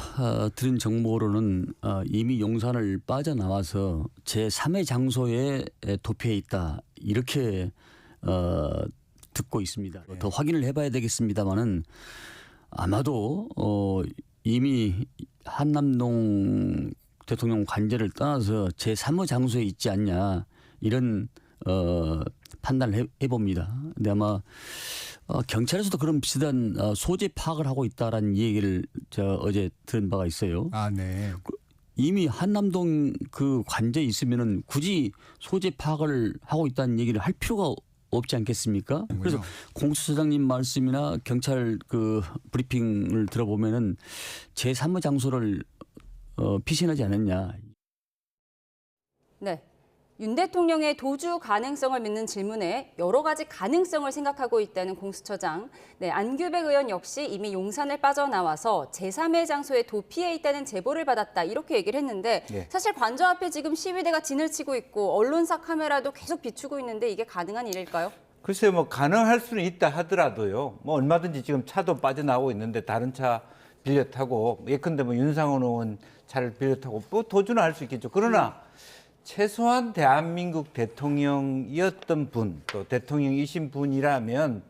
들은 정보로는 이미 용산을 빠져나와서 제3의 장소에 도피해 있다 이렇게 듣고 있습니다. 더 확인을 해봐야 되겠습니다만은 아마도 이미 한남동 대통령 관저를 떠나서 제3의 장소에 있지 않냐 이런 판단을 해봅니다. 근데 아마 경찰에서도 그런 비슷한 소재 파악을 하고 있다라는 얘기를 제가 어제 들은 바가 있어요.
아, 네.
이미 한남동 그 관저에 있으면은 굳이 소재 파악을 하고 있다는 얘기를 할 필요가 없지 않겠습니까? 그래서 공수처장님 말씀이나 경찰 그 브리핑을 들어보면은 제3의 장소를 피신하지 않았냐.
네. 윤 대통령의 도주 가능성을 묻는 질문에 여러 가지 가능성을 생각하고 있다는 공수처장. 네, 안규백 의원 역시 이미 용산을 빠져나와서 제3의 장소에 도피해 있다는 제보를 받았다. 이렇게 얘기를 했는데 사실 관저 앞에 지금 시위대가 진을 치고 있고 언론사 카메라도 계속 비추고 있는데 이게 가능한 일일까요?
글쎄요, 뭐 가능할 수는 있다 하더라도요. 뭐 얼마든지 지금 차도 빠져나오고 있는데 다른 차 빌려 타고 예컨대 뭐 윤상원 의원 차를 빌려 타고 뭐 도주는 할 수 있겠죠. 그러나 최소한 대한민국 대통령이었던 분, 또 대통령이신 분이라면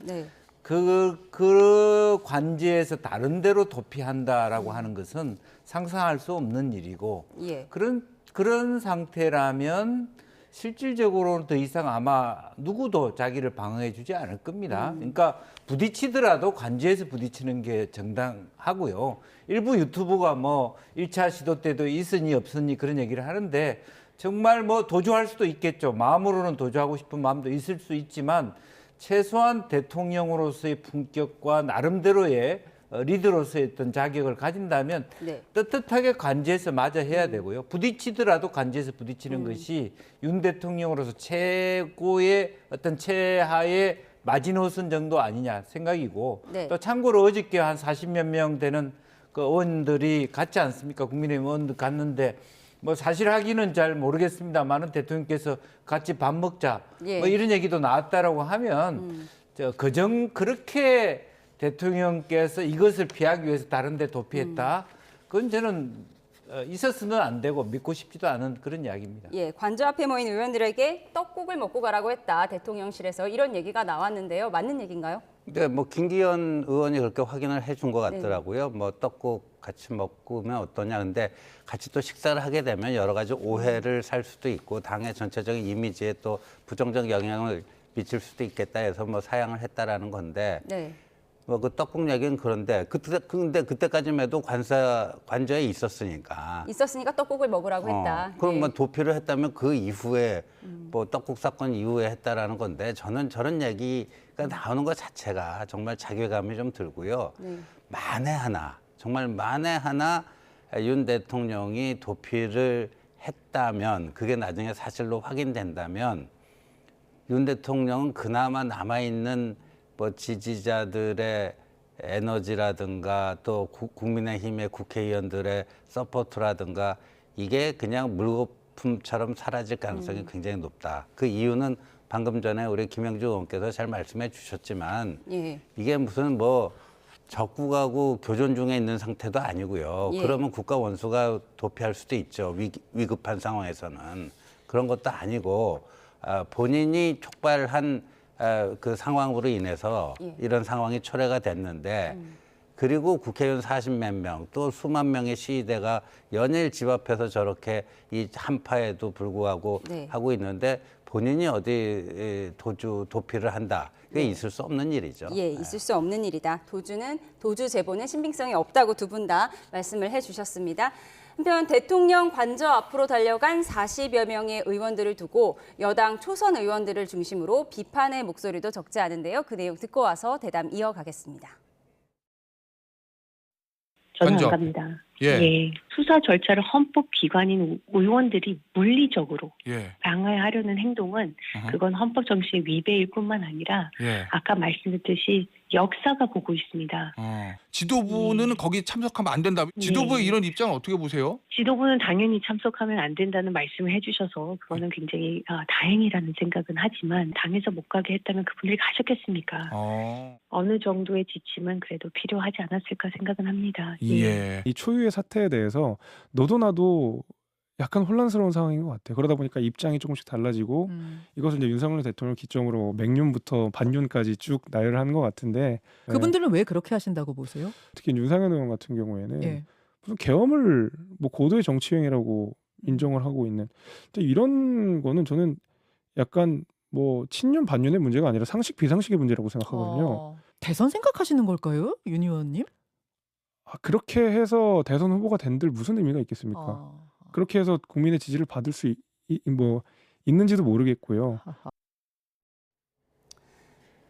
그 관제에서 다른 데로 도피한다라고 하는 것은 상상할 수 없는 일이고 그런 상태라면 실질적으로는 더 이상 아마 누구도 자기를 방어해 주지 않을 겁니다. 그러니까 부딪히더라도 관제에서 부딪히는 게 정당하고요. 일부 유튜브가 뭐 1차 시도 때도 있으니 없으니 그런 얘기를 하는데 정말 뭐 도주할 수도 있겠죠. 마음으로는 도주하고 싶은 마음도 있을 수 있지만 최소한 대통령으로서의 품격과 나름대로의 리더로서의 어떤 자격을 가진다면 떳떳하게 관제에서 맞아 해야 되고요. 부딪히더라도 관제에서 부딪히는 것이 윤 대통령으로서 최고의 어떤 최하의 마지노선 정도 아니냐 생각이고 또 참고로 어저께 한 40몇 명 되는 그 의원들이 갔지 않습니까? 국민의힘 의원들 갔는데 뭐 사실 하기는 잘 모르겠습니다만은 대통령께서 같이 밥 먹자 뭐 이런 얘기도 나왔다라고 하면 그렇게 대통령께서 이것을 피하기 위해서 다른 데 도피했다. 그건 저는 있어서는 안 되고 믿고 싶지도 않은 그런 이야기입니다.
예, 관저 앞에 모인 의원들에게 떡국을 먹고 가라고 했다. 대통령실에서 이런 얘기가 나왔는데요. 맞는 얘기인가요?
네, 뭐 김기현 의원이 그렇게 확인을 해준 것 같더라고요. 뭐 떡국 같이 먹으면 어떠냐. 근데 같이 또 식사를 하게 되면 여러 가지 오해를 살 수도 있고 당의 전체적인 이미지에 또 부정적 영향을 미칠 수도 있겠다 해서 뭐 사양을 했다라는 건데 뭐 그 떡국 얘기는 그런데 근데 그때까지만 해도 관저에 있었으니까
떡국을 먹으라고 했다.
그럼 뭐 도피를 했다면 그 이후에 뭐 떡국 사건 이후에 했다라는 건데 저는 저런 얘기가 나오는 것 자체가 정말 자괴감이 좀 들고요. 만에 하나 정말 만에 하나 윤 대통령이 도피를 했다면 그게 나중에 사실로 확인된다면 윤 대통령은 그나마 남아있는 뭐 지지자들의 에너지라든가 또 국민의힘의 국회의원들의 서포트라든가 이게 그냥 물거품처럼 사라질 가능성이 굉장히 높다. 그 이유는 방금 전에 우리 김영주 의원께서 잘 말씀해 주셨지만 이게 무슨 뭐 적국하고 교전 중에 있는 상태도 아니고요. 그러면 국가 원수가 도피할 수도 있죠. 위급한 상황에서는. 그런 것도 아니고 본인이 촉발한 그 상황으로 인해서 이런 상황이 초래가 됐는데 그리고 국회의원 40몇 명, 또 수만 명의 시위대가 연일 집 앞에서 저렇게 이 한파에도 불구하고
네.
하고 있는데 본인이 어디 도피를 한다. 그게
네.
있을 수 없는 일이죠.
예, 있을 수 없는 일이다. 도주 제보는 신빙성이 없다고 두 분 다 말씀을 해주셨습니다. 한편 대통령 관저 앞으로 달려간 40여 명의 의원들을 두고 여당 초선 의원들을 중심으로 비판의 목소리도 적지 않은데요. 그 내용 듣고 와서 대담 이어가겠습니다.
저는 안 갑니다. 예. 수사 절차를 헌법기관인 의원들이 물리적으로 방해하려는 행동은 그건 헌법 정신의 위배일 뿐만 아니라 아까 말씀드렸듯이 역사가 보고 있습니다.
지도부는 거기 참석하면 안 된다. 지도부의 이런 입장은 어떻게 보세요?
지도부는 당연히 참석하면 안 된다는 말씀을 해주셔서 그거는 굉장히 다행이라는 생각은 하지만 당에서 못 가게 했다면 그분들이 가셨겠습니까? 어느 정도의 지침은 그래도 필요하지 않았을까 생각은 합니다.
이 초유의 사태에 대해서 너도 나도 약간 혼란스러운 상황인 것 같아요. 그러다 보니까 입장이 조금씩 달라지고 이것을 이제 윤석열 대통령 기점으로 맹륜부터 반륜까지 쭉 나열을 하는 것 같은데
그분들은 왜 그렇게 하신다고 보세요?
특히 윤상현 의원 같은 경우에는
예.
무슨 계엄을 뭐 고도의 정치행위라고 인정을 하고 있는 근데 이런 거는 저는 약간 뭐 친윤 반윤의 문제가 아니라 상식 비상식의 문제라고 생각하거든요.
대선 생각하시는 걸까요, 윤 의원님?
그렇게 해서 대선 후보가 된들 무슨 의미가 있겠습니까? 그렇게 해서 국민의 지지를 받을 수 있는지도 모르겠고요.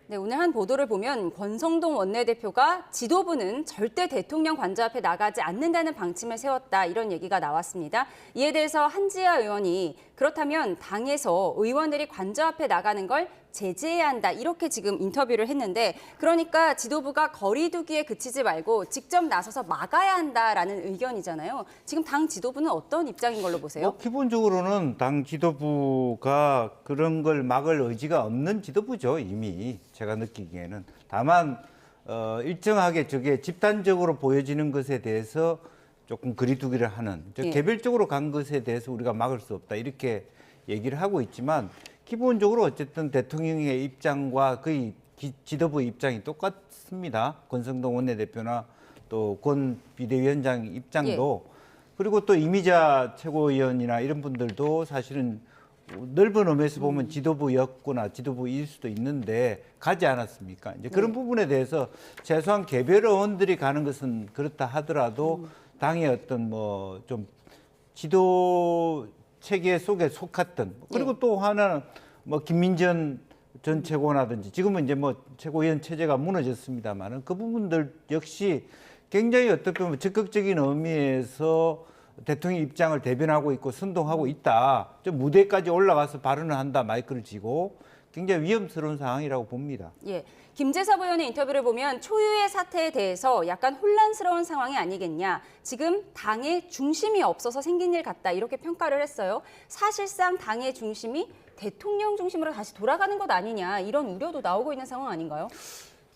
네, 오늘 한 보도를 보면 권성동 원내대표가 지도부는 절대 대통령 관저 앞에 나가지 않는다는 방침을 세웠다 이런 얘기가 나왔습니다. 이에 대해서 한지아 의원이 그렇다면 당에서 의원들이 관저 앞에 나가는 걸 제재해야 한다 이렇게 지금 인터뷰를 했는데 그러니까 지도부가 거리 두기에 그치지 말고 직접 나서서 막아야 한다라는 의견이잖아요. 지금 당 지도부는 어떤 입장인 걸로 보세요?
기본적으로는 당 지도부가 그런 걸 막을 의지가 없는 지도부죠. 이미 제가 느끼기에는. 다만 일정하게 저게 집단적으로 보여지는 것에 대해서 조금 거리두기를 하는 개별적으로 간 것에 대해서 우리가 막을 수 없다 이렇게 얘기를 하고 있지만 기본적으로 어쨌든 대통령의 입장과 거의 지도부 입장이 똑같습니다. 권성동 원내대표나 또 권 비대위원장 입장도 그리고 또 이미자 최고위원이나 이런 분들도 사실은 넓은 의미에서 보면 지도부였구나 지도부일 수도 있는데 가지 않았습니까? 이제 그런 부분에 대해서 최소한 개별 의원들이 가는 것은 그렇다 하더라도 당의 어떤 뭐 좀 지도 체계 속에 속했던 그리고 또 하나는 뭐 김민전 전 최고라든지 지금은 이제 뭐 최고위원 체제가 무너졌습니다만은 그 부분들 역시 굉장히 어떻게 보면 적극적인 의미에서 대통령 입장을 대변하고 있고 선동하고 있다. 좀 무대까지 올라가서 발언을 한다. 마이크를 쥐고 굉장히 위험스러운 상황이라고 봅니다.
예. 김재섭 의원의 인터뷰를 보면 초유의 사태에 대해서 약간 혼란스러운 상황이 아니겠냐. 지금 당의 중심이 없어서 생긴 일 같다. 이렇게 평가를 했어요. 사실상 당의 중심이 대통령 중심으로 다시 돌아가는 것 아니냐. 이런 우려도 나오고 있는 상황 아닌가요?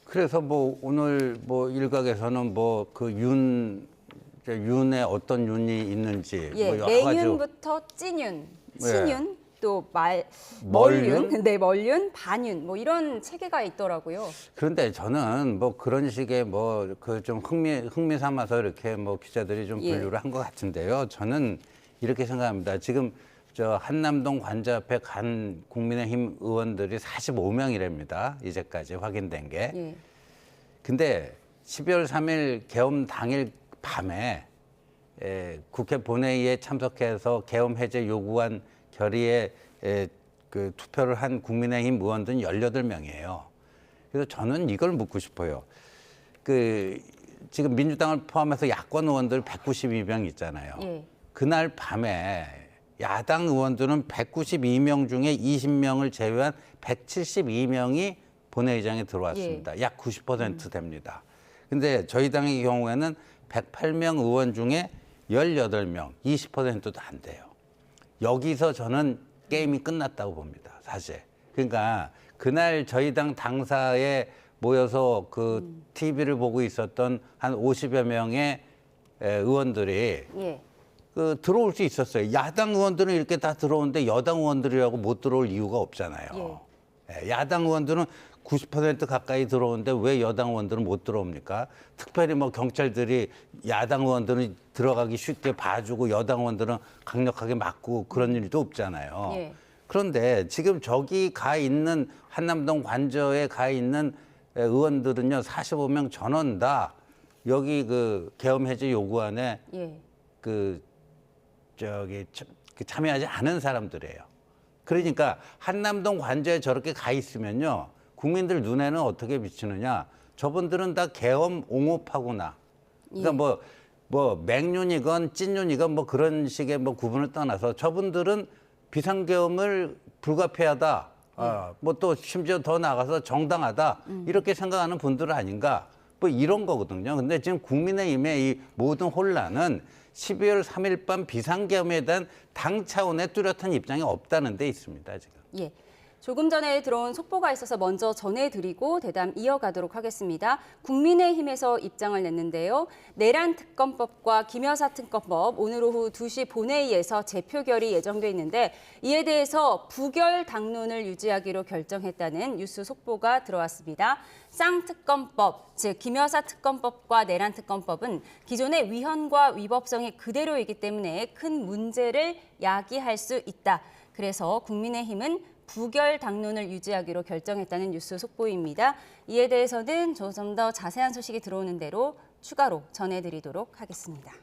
그래서 뭐 오늘 뭐 일각에서는 뭐 그 윤에 어떤 윤이 있는지
예,
뭐 여러 가지
매윤부터 찐윤, 신윤, 또 멀윤, 네, 멀윤, 반윤 뭐 이런 체계가 있더라고요.
그런데 저는 뭐 그런 식의 뭐 그 좀 흥미 삼아서 이렇게 뭐 기자들이 좀 분류를 한 것 같은데요. 저는 이렇게 생각합니다. 지금 저 한남동 관저 앞에 간 국민의힘 의원들이 45명이랍니다. 이제까지 확인된 게. 근데 12월 3일 계엄 당일 밤에 국회 본회의에 참석해서 계엄 해제 요구안 결의에 그 투표를 한 국민의힘 의원들은 18명이에요. 그래서 저는 이걸 묻고 싶어요. 그 지금 민주당을 포함해서 야권 의원들 192명 있잖아요. 그날 밤에 야당 의원들은 192명 중에 20명을 제외한 172명이 본회의장에 들어왔습니다. 약 90% 됩니다. 근데 저희 당의 경우에는 108명 의원 중에 18명, 20%도 안 돼요. 여기서 저는 게임이 끝났다고 봅니다, 사실. 그러니까 그날 저희 당 당사에 모여서 그 TV를 보고 있었던 한 50여 명의 의원들이 그 들어올 수 있었어요. 야당 의원들은 이렇게 다 들어오는데 여당 의원들이라고 못 들어올 이유가 없잖아요. 야당 의원들은 90% 가까이 들어오는데 왜 여당 의원들은 못 들어옵니까? 특별히 뭐 경찰들이 야당 의원들은 들어가기 쉽게 봐주고 여당 의원들은 강력하게 막고 그런 일도 없잖아요.
예.
그런데 지금 저기 가 있는 한남동 관저에 가 있는 의원들은요 45명 전원 다 여기 그 계엄 해제 요구안에
예.
참여하지 않은 사람들이에요. 그러니까 한남동 관저에 저렇게 가 있으면요 국민들 눈에는 어떻게 비치느냐? 저분들은 다 계엄 옹호파구나. 그러니까 뭐 맹륜이건 찐륜이건 뭐 그런 식의 뭐 구분을 떠나서 저분들은 비상계엄을 불가피하다. 뭐 또 심지어 더 나가서 정당하다. 이렇게 생각하는 분들 아닌가? 뭐 이런 거거든요. 근데 지금 국민의힘의 이 모든 혼란은 12월 3일 밤 비상계엄에 대한 당 차원의 뚜렷한 입장이 없다는 데 있습니다, 지금.
예. 조금 전에 들어온 속보가 있어서 먼저 전해드리고 대담 이어가도록 하겠습니다. 국민의힘에서 입장을 냈는데요. 내란 특검법과 김여사 특검법 오늘 오후 2시 본회의에서 재표결이 예정돼 있는데 이에 대해서 부결 당론을 유지하기로 결정했다는 뉴스 속보가 들어왔습니다. 쌍특검법, 즉 김여사 특검법과 내란 특검법은 기존의 위헌과 위법성이 그대로이기 때문에 큰 문제를 야기할 수 있다. 그래서 국민의힘은 부결 당론을 유지하기로 결정했다는 뉴스 속보입니다. 이에 대해서는 좀 더 자세한 소식이 들어오는 대로 추가로 전해드리도록 하겠습니다.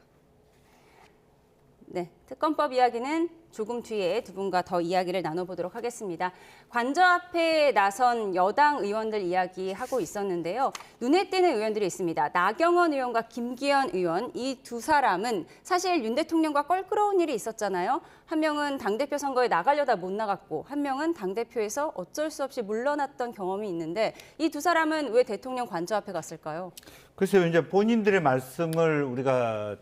네, 특검법 이야기는 조금 뒤에 두 분과 더 이야기를 나눠보도록 하겠습니다. 관저 앞에 나선 여당 의원들 이야기하고 있었는데요. 눈에 띄는 의원들이 있습니다. 나경원 의원과 김기현 의원, 이 두 사람은 사실 윤 대통령과 껄끄러운 일이 있었잖아요. 한 명은 당대표 선거에 나가려다 못 나갔고 한 명은 당대표에서 어쩔 수 없이 물러났던 경험이 있는데 이 두 사람은 왜 대통령 관저 앞에 갔을까요?
글쎄요, 이제 본인들의 말씀을 우리가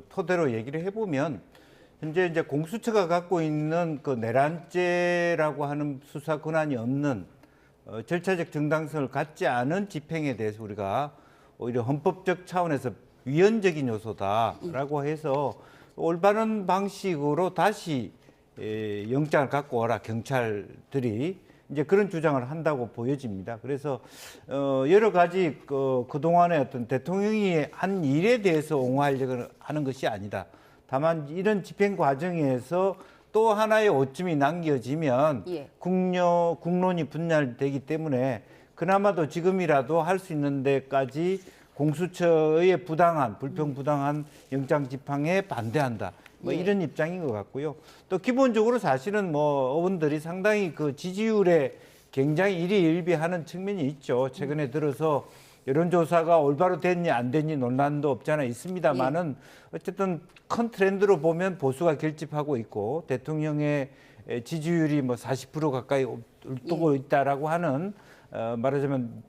토대로 얘기를 해보면 현재 이제 공수처가 갖고 있는 그 내란죄라고 하는 수사 권한이 없는 절차적 정당성을 갖지 않은 집행에 대해서 우리가 오히려 헌법적 차원에서 위헌적인 요소다라고 해서 올바른 방식으로 다시 영장을 갖고 오라 경찰들이 이제 그런 주장을 한다고 보여집니다. 그래서 여러 가지 그동안의 어떤 대통령이 한 일에 대해서 옹호하려고 하는 것이 아니다. 다만 이런 집행 과정에서 또 하나의 오점이 남겨지면 국론이 분열되기 때문에 그나마도 지금이라도 할 수 있는 데까지 공수처의 부당한, 불평부당한 영장 집행에 반대한다. 뭐 이런 입장인 것 같고요. 또 기본적으로 사실은 뭐 의원들이 상당히 그 지지율에 굉장히 일희일비하는 측면이 있죠. 최근에 들어서 여론조사가 올바로 됐니 안 됐니 논란도 없잖아 있습니다만은 어쨌든 큰 트렌드로 보면 보수가 결집하고 있고 대통령의 지지율이 뭐 40% 가까이 오르고 있다라고 하는 말하자면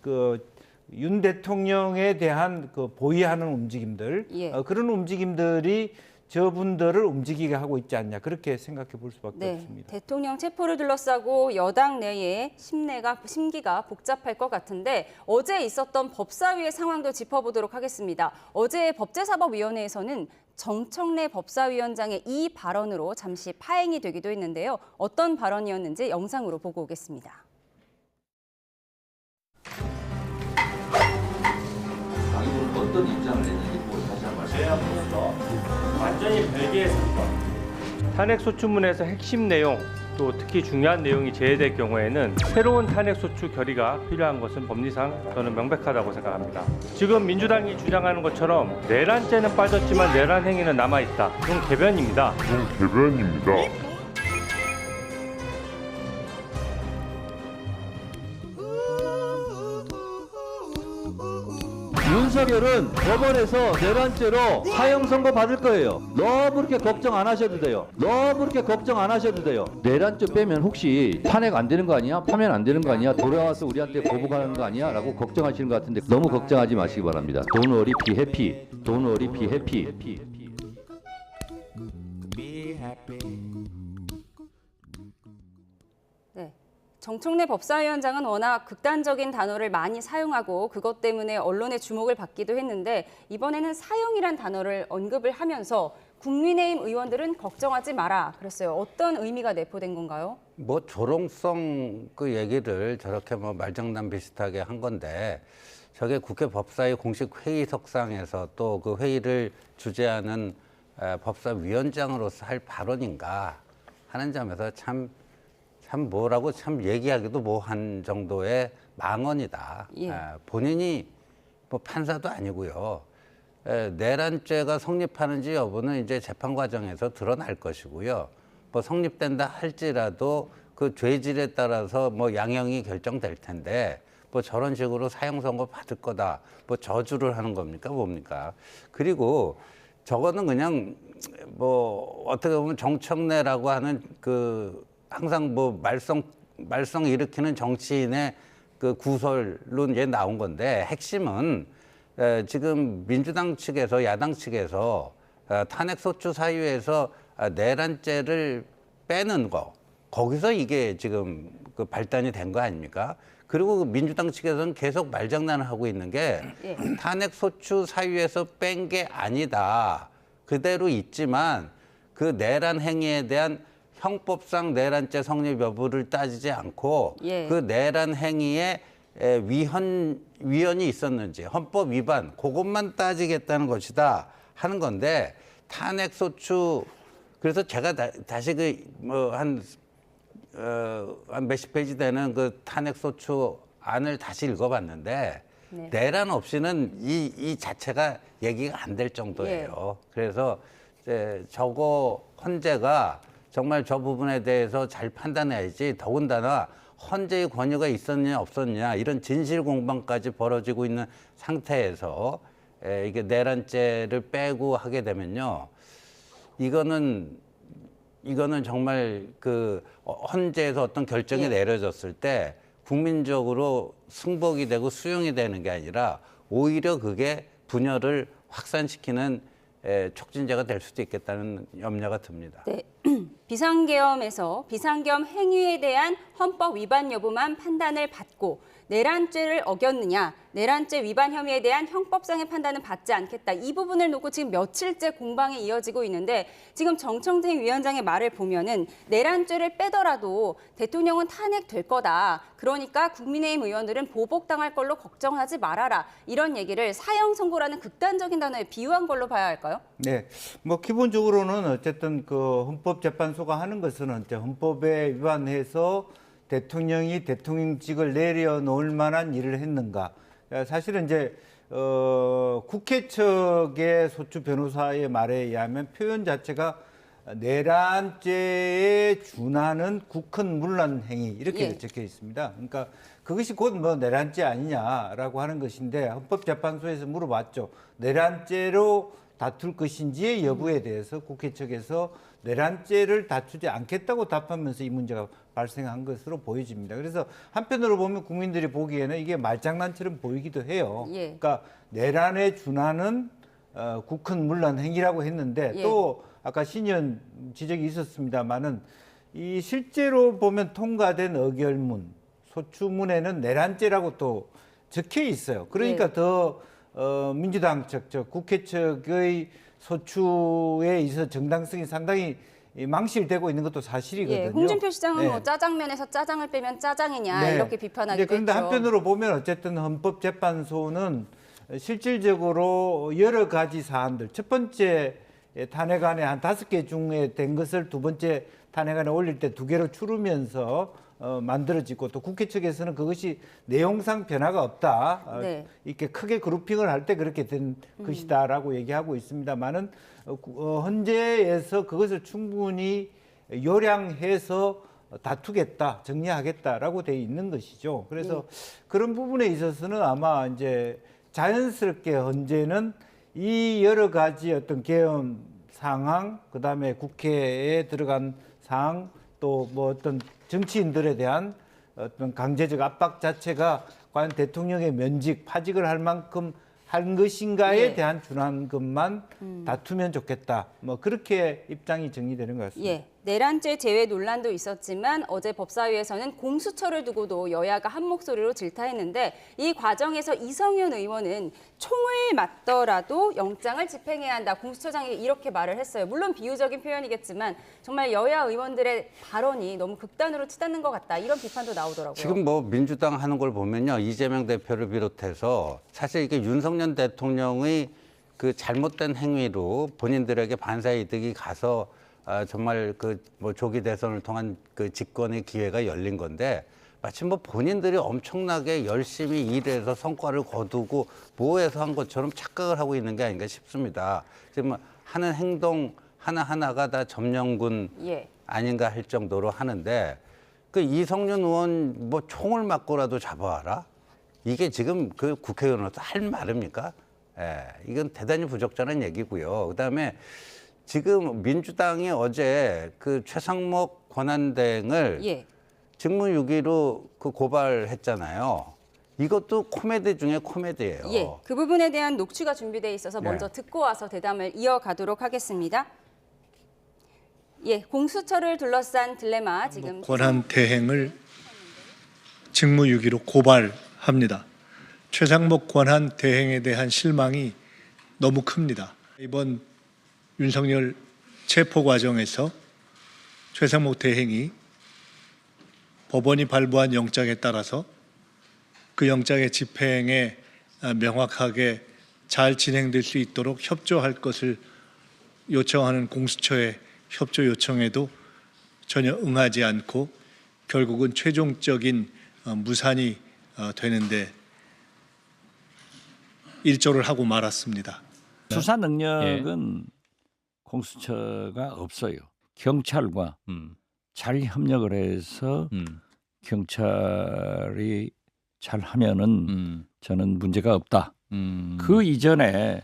그 윤 대통령에 대한 그 보위하는 움직임들 그런 움직임들이 저분들을 움직이게 하고 있지 않냐 그렇게 생각해 볼 수밖에 없습니다.
대통령 체포를 둘러싸고 여당 내에 심기가 복잡할 것 같은데 어제 있었던 법사위의 상황도 짚어보도록 하겠습니다. 어제 법제사법위원회에서는 정청래 법사위원장의 이 발언으로 잠시 파행이 되기도 했는데요. 어떤 발언이었는지 영상으로 보고 오겠습니다.
어떤 입장을 냈는지 다시 한번 제안으로서 완전히 별개의 사건. 탄핵소추문에서 핵심 내용 또 특히 중요한 내용이 제외될 경우에는 새로운 탄핵소추 결의가 필요한 것은 법리상 저는 명백하다고 생각합니다. 지금 민주당이 주장하는 것처럼 내란죄는 빠졌지만 내란 행위는 남아있다. 이건 개변입니다.
윤석열은 법원에서 내란죄로 사형 선고 받을 거예요. 너무 그렇게 걱정 안 하셔도 돼요. 내란죄 빼면 혹시 탄핵 안 되는 거 아니야? 파면 안 되는 거 아니야? 돌아와서 우리한테 보복하는 거 아니야? 라고 걱정하시는 것 같은데 너무 걱정하지 마시기 바랍니다. Don't worry, be happy. Don't worry, be happy.
정청래 법사위원장은 워낙 극단적인 단어를 많이 사용하고 그것 때문에 언론의 주목을 받기도 했는데 이번에는 사형이란 단어를 언급을 하면서 국민의힘 의원들은 걱정하지 마라 그랬어요. 어떤 의미가 내포된 건가요?
뭐 조롱성 그 얘기를 저렇게 뭐 말장난 비슷하게 한 건데 저게 국회 법사위 공식 회의석상에서 또 그 회의를 주재하는 법사위원장으로서 할 발언인가 하는 점에서 참 뭐라고 참 얘기하기도 뭐한 정도의 망언이다.
예.
본인이 뭐 판사도 아니고요. 내란죄가 성립하는지 여부는 이제 재판 과정에서 드러날 것이고요. 뭐 성립된다 할지라도 그 죄질에 따라서 뭐 양형이 결정될 텐데 뭐 저런 식으로 사형 선고 받을 거다. 뭐 저주를 하는 겁니까 뭡니까? 그리고 저거는 그냥 뭐 어떻게 보면 정청래라고 하는 그 항상 뭐 말썽 일으키는 정치인의 그 구설로 이제 나온 건데 핵심은 지금 민주당 측에서 야당 측에서 탄핵소추 사유에서 내란죄를 빼는 거 거기서 이게 지금 그 발단이 된 거 아닙니까? 그리고 민주당 측에서는 계속 말장난을 하고 있는 게 탄핵소추 사유에서 뺀 게 아니다. 그대로 있지만 그 내란 행위에 대한 형법상 내란죄 성립 여부를 따지지 않고 그 내란 행위에 위헌이 있었는지 헌법 위반 그것만 따지겠다는 것이다 하는 건데 탄핵소추 그래서 제가 다시 그 뭐 한 몇십 페이지 되는 그 탄핵소추 안을 다시 읽어봤는데 내란 없이는 이 자체가 얘기가 안 될 정도예요. 그래서 저거 헌재가 정말 저 부분에 대해서 잘 판단해야지 더군다나 헌재의 권유가 있었냐 없었냐 이런 진실 공방까지 벌어지고 있는 상태에서 이게 내란죄를 빼고 하게 되면요. 이거는 정말 그 헌재에서 어떤 결정이 내려졌을 때 국민적으로 승복이 되고 수용이 되는 게 아니라 오히려 그게 분열을 확산시키는 촉진제가 될 수도 있겠다는 염려가 듭니다.
네. 비상계엄에서 비상계엄 행위에 대한 헌법 위반 여부만 판단을 받고 내란죄를 어겼느냐, 내란죄 위반 혐의에 대한 형법상의 판단은 받지 않겠다. 이 부분을 놓고 지금 며칠째 공방이 이어지고 있는데 지금 정청래 위원장의 말을 보면은 내란죄를 빼더라도 대통령은 탄핵될 거다. 그러니까 국민의힘 의원들은 보복당할 걸로 걱정하지 말아라. 이런 얘기를 사형 선고라는 극단적인 단어에 비유한 걸로 봐야 할까요?
네, 뭐 기본적으로는 어쨌든 그 헌법재판소가 하는 것은 이제 헌법에 위반해서 대통령이 대통령직을 내려놓을 만한 일을 했는가. 사실은 이제 국회 측의 소추 변호사의 말에 의하면 표현 자체가 내란죄에 준하는 국헌 문란 행위 이렇게 적혀 있습니다. 그러니까 그것이 곧 뭐 내란죄 아니냐라고 하는 것인데 헌법재판소에서 물어봤죠. 내란죄로 다툴 것인지의 여부에 대해서 국회 측에서 내란죄를 다투지 않겠다고 답하면서 이 문제가 발생한 것으로 보여집니다. 그래서 한편으로 보면 국민들이 보기에는 이게 말장난처럼 보이기도 해요. 그러니까 내란에 준하는 국헌 문란 행위라고 했는데 또 아까 신 의원 지적이 있었습니다마는 이 실제로 보면 통과된 의결문, 소추문에는 내란죄라고 또 적혀 있어요. 그러니까 더 민주당 측, 국회 측의 소추에 있어서 정당성이 상당히 망실되고 있는 것도 사실이거든요.
홍준표 시장은 뭐 짜장면에서 짜장을 빼면 짜장이냐 이렇게 비판하기도
그런데
했죠.
한편으로 보면 어쨌든 헌법재판소는 실질적으로 여러 가지 사안들, 첫 번째 탄핵안에 한 5개 중에 된 것을 두 번째 탄핵안에 올릴 때 2개로 추르면서 만들어지고 또 국회 측에서는 그것이 내용상 변화가 없다. 이렇게 크게 그룹핑을 할 때 그렇게 된 것이다라고 얘기하고 있습니다만은 헌재에서 그것을 충분히 요량해서 다투겠다, 정리하겠다라고 돼 있는 것이죠. 그래서 그런 부분에 있어서는 아마 이제 자연스럽게 헌재는 이 여러 가지 어떤 계엄 상황, 그다음에 국회에 들어간 상황, 또 뭐 어떤 정치인들에 대한 어떤 강제적 압박 자체가 과연 대통령의 면직, 파직을 할 만큼 한 것인가에 대한 준한 것만 다투면 좋겠다. 뭐 그렇게 입장이 정리되는 것 같습니다.
내란죄 제외 논란도 있었지만 어제 법사위에서는 공수처를 두고도 여야가 한 목소리로 질타했는데 이 과정에서 이성윤 의원은 총을 맞더라도 영장을 집행해야 한다. 공수처장이 이렇게 말을 했어요. 물론 비유적인 표현이겠지만 정말 여야 의원들의 발언이 너무 극단으로 치닫는 것 같다. 이런 비판도 나오더라고요.
지금 뭐 민주당 하는 걸 보면요. 이재명 대표를 비롯해서 사실 이게 윤석열 대통령의 그 잘못된 행위로 본인들에게 반사이득이 가서 정말 그 뭐 조기 대선을 통한 그 집권의 기회가 열린 건데 마치 뭐 본인들이 엄청나게 열심히 일해서 성과를 거두고 뭐해서 한 것처럼 착각을 하고 있는 게 아닌가 싶습니다. 지금 하는 행동 하나하나가 다 점령군 아닌가 할 정도로 하는데 그 이성윤 의원 뭐 총을 맞고라도 잡아와라? 이게 지금 그 국회의원으로서 할 말입니까? 예, 이건 대단히 부적절한 얘기고요. 그다음에 지금 민주당이 어제 그 최상목 권한대행을 직무유기로 그 고발했잖아요. 이것도 코미디 중에 코미디예요.
예, 그 부분에 대한 녹취가 준비돼 있어서 먼저 듣고 와서 대담을 이어가도록 하겠습니다. 예, 공수처를 둘러싼 딜레마 지금
권한대행을 직무유기로 고발합니다. 최상목 권한대행에 대한 실망이 너무 큽니다. 이번 윤석열 체포 과정에서 최상목 대행이 법원이 발부한 영장에 따라서 그 영장의 집행에 명확하게 잘 진행될 수 있도록 협조할 것을 요청하는 공수처의 협조 요청에도 전혀 응하지 않고 결국은 최종적인 무산이 되는데 일조를 하고 말았습니다.
수사 능력은 공수처가 없어요. 경찰과 잘 협력을 해서 경찰이 잘 하면은 저는 문제가 없다. 그 이전에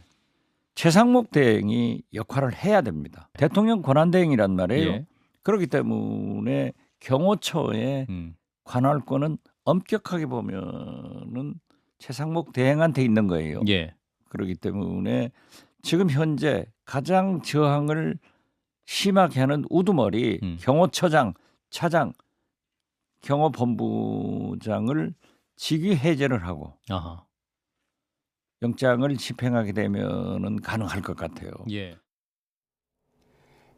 최상목 대행이 역할을 해야 됩니다. 대통령 권한대행이란 말이에요. 그렇기 때문에 경호처의 관할권은 엄격하게 보면은 최상목 대행한테 있는 거예요. 그렇기 때문에 지금 현재 가장 저항을 심하게 하는 우두머리 경호처장, 차장, 경호본부장을 직위 해제를 하고 영장을 집행하게 되면은 가능할 것 같아요.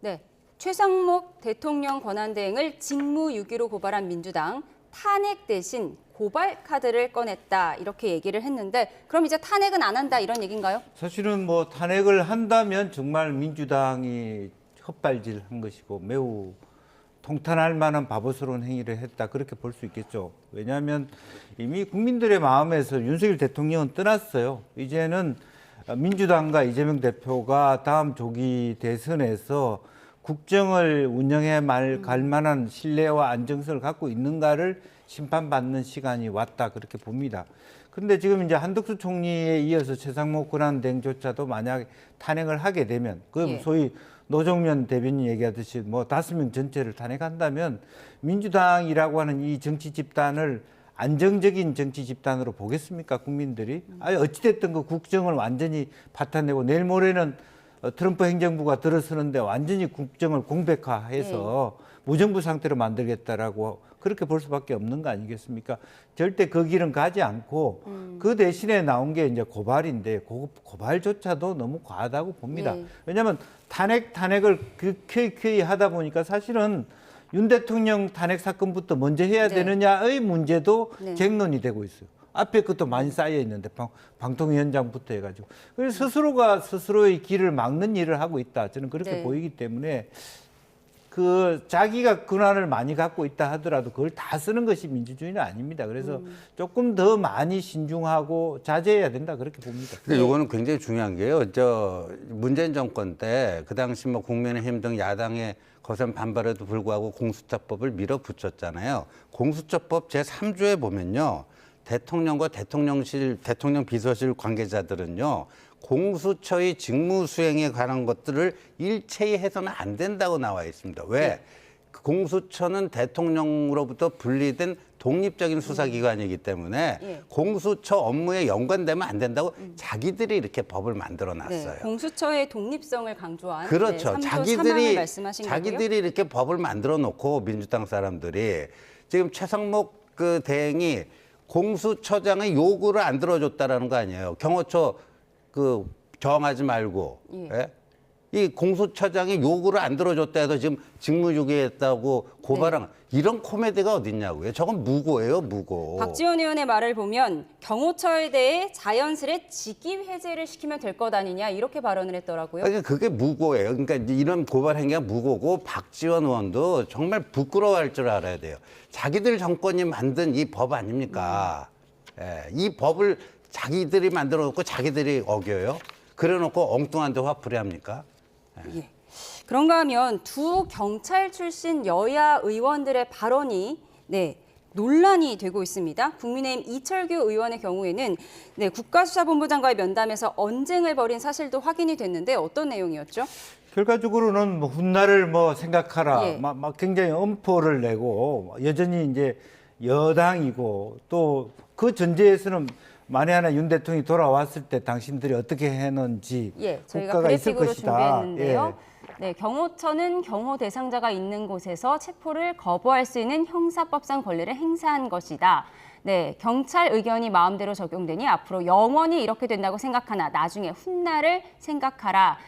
네, 최상목 대통령 권한대행을 직무유기로 고발한 민주당 탄핵 대신 고발 카드를 꺼냈다 이렇게 얘기를 했는데 그럼 이제 탄핵은 안 한다 이런 얘기인가요?
사실은 뭐 탄핵을 한다면 정말 민주당이 헛발질한 것이고 매우 통탄할 만한 바보스러운 행위를 했다 그렇게 볼 수 있겠죠. 왜냐하면 이미 국민들의 마음에서 윤석열 대통령은 떠났어요. 이제는 민주당과 이재명 대표가 다음 조기 대선에서 국정을 운영해 갈 만한 신뢰와 안정성을 갖고 있는가를 심판받는 시간이 왔다 그렇게 봅니다. 그런데 지금 이제 한덕수 총리에 이어서 최상목 권한대행조차도 만약 탄핵을 하게 되면 그 소위 노정면 대변인 얘기하듯이 뭐 5명 전체를 탄핵한다면 민주당이라고 하는 이 정치 집단을 안정적인 정치 집단으로 보겠습니까 국민들이? 아니 어찌됐든 그 국정을 완전히 파탄내고 내일 모레는 트럼프 행정부가 들어서는데 완전히 국정을 공백화해서 무정부 상태로 만들겠다라고 그렇게 볼 수밖에 없는 거 아니겠습니까? 절대 그 길은 가지 않고 그 대신에 나온 게 이제 고발인데 고발조차도 너무 과하다고 봅니다. 왜냐하면 탄핵을 쾌히 하다 보니까 사실은 윤 대통령 탄핵 사건부터 먼저 해야 되느냐의 문제도 쟁론이 되고 있어요. 앞에 것도 많이 쌓여 있는데 방통위원장부터 해가지고 그래서 스스로가 스스로의 길을 막는 일을 하고 있다. 저는 그렇게 보이기 때문에 그 자기가 권한을 많이 갖고 있다 하더라도 그걸 다 쓰는 것이 민주주의는 아닙니다. 그래서 조금 더 많이 신중하고 자제해야 된다 그렇게 봅니다.
근데 이거는 굉장히 중요한 게요. 저 문재인 정권 때 그 당시 뭐 국민의힘 등 야당의 거센 반발에도 불구하고 공수처법을 밀어붙였잖아요. 공수처법 제3조에 보면요. 대통령과 대통령 비서실 관계자들은요. 공수처의 직무 수행에 관한 것들을 일체히 해서는 안 된다고 나와 있습니다. 왜? 공수처는 대통령으로부터 분리된 독립적인 수사기관이기 때문에 공수처 업무에 연관되면 안 된다고 자기들이 이렇게 법을 만들어 놨어요.
네, 공수처의 독립성을 강조한
그렇죠.
3조 3항을 말씀하신
자기들이
거고요.
이렇게 법을 만들어 놓고 민주당 사람들이 지금 최상목 그 대행이 공수처장의 요구를 안 들어줬다라는 거 아니에요. 경호처 그 저항하지 말고. 예? 이 공수처장이 요구를 안 들어줬다 해서 지금 직무유기했다고 고발한 이런 코미디가 어딨냐고요. 저건 무고예요, 무고.
박지원 의원의 말을 보면 경호처에 대해 자연스레 직위 해제를 시키면 될 것 아니냐 이렇게 발언을 했더라고요.
그러니까 그게 무고예요. 그러니까 이제 이런 고발 행위가 무고고 박지원 의원도 정말 부끄러워할 줄 알아야 돼요. 자기들 정권이 만든 이 법 아닙니까? 예, 이 법을 자기들이 만들어 놓고 자기들이 어겨요. 그래 놓고 엉뚱한 데 화풀이 합니까?
예. 그런가 하면 두 경찰 출신 여야 의원들의 발언이 논란이 되고 있습니다. 국민의힘 이철규 의원의 경우에는 국가수사본부장과의 면담에서 언쟁을 벌인 사실도 확인이 됐는데 어떤 내용이었죠?
결과적으로는 뭐 훗날을 뭐 생각하라, 막 굉장히 엄포를 내고 여전히 이제 여당이고 또 그 전제에서는 만에 하나 윤 대통령이 돌아왔을 때 당신들이 어떻게 했는지
저희가
국가가 있을
그래픽으로
것이다.
준비했는데요. 경호처는 경호 대상자가 있는 곳에서 체포를 거부할 수 있는 형사법상 권리를 행사한 것이다. 경찰 의견이 마음대로 적용되니 앞으로 영원히 이렇게 된다고 생각하나 나중에 훗날을 생각하라.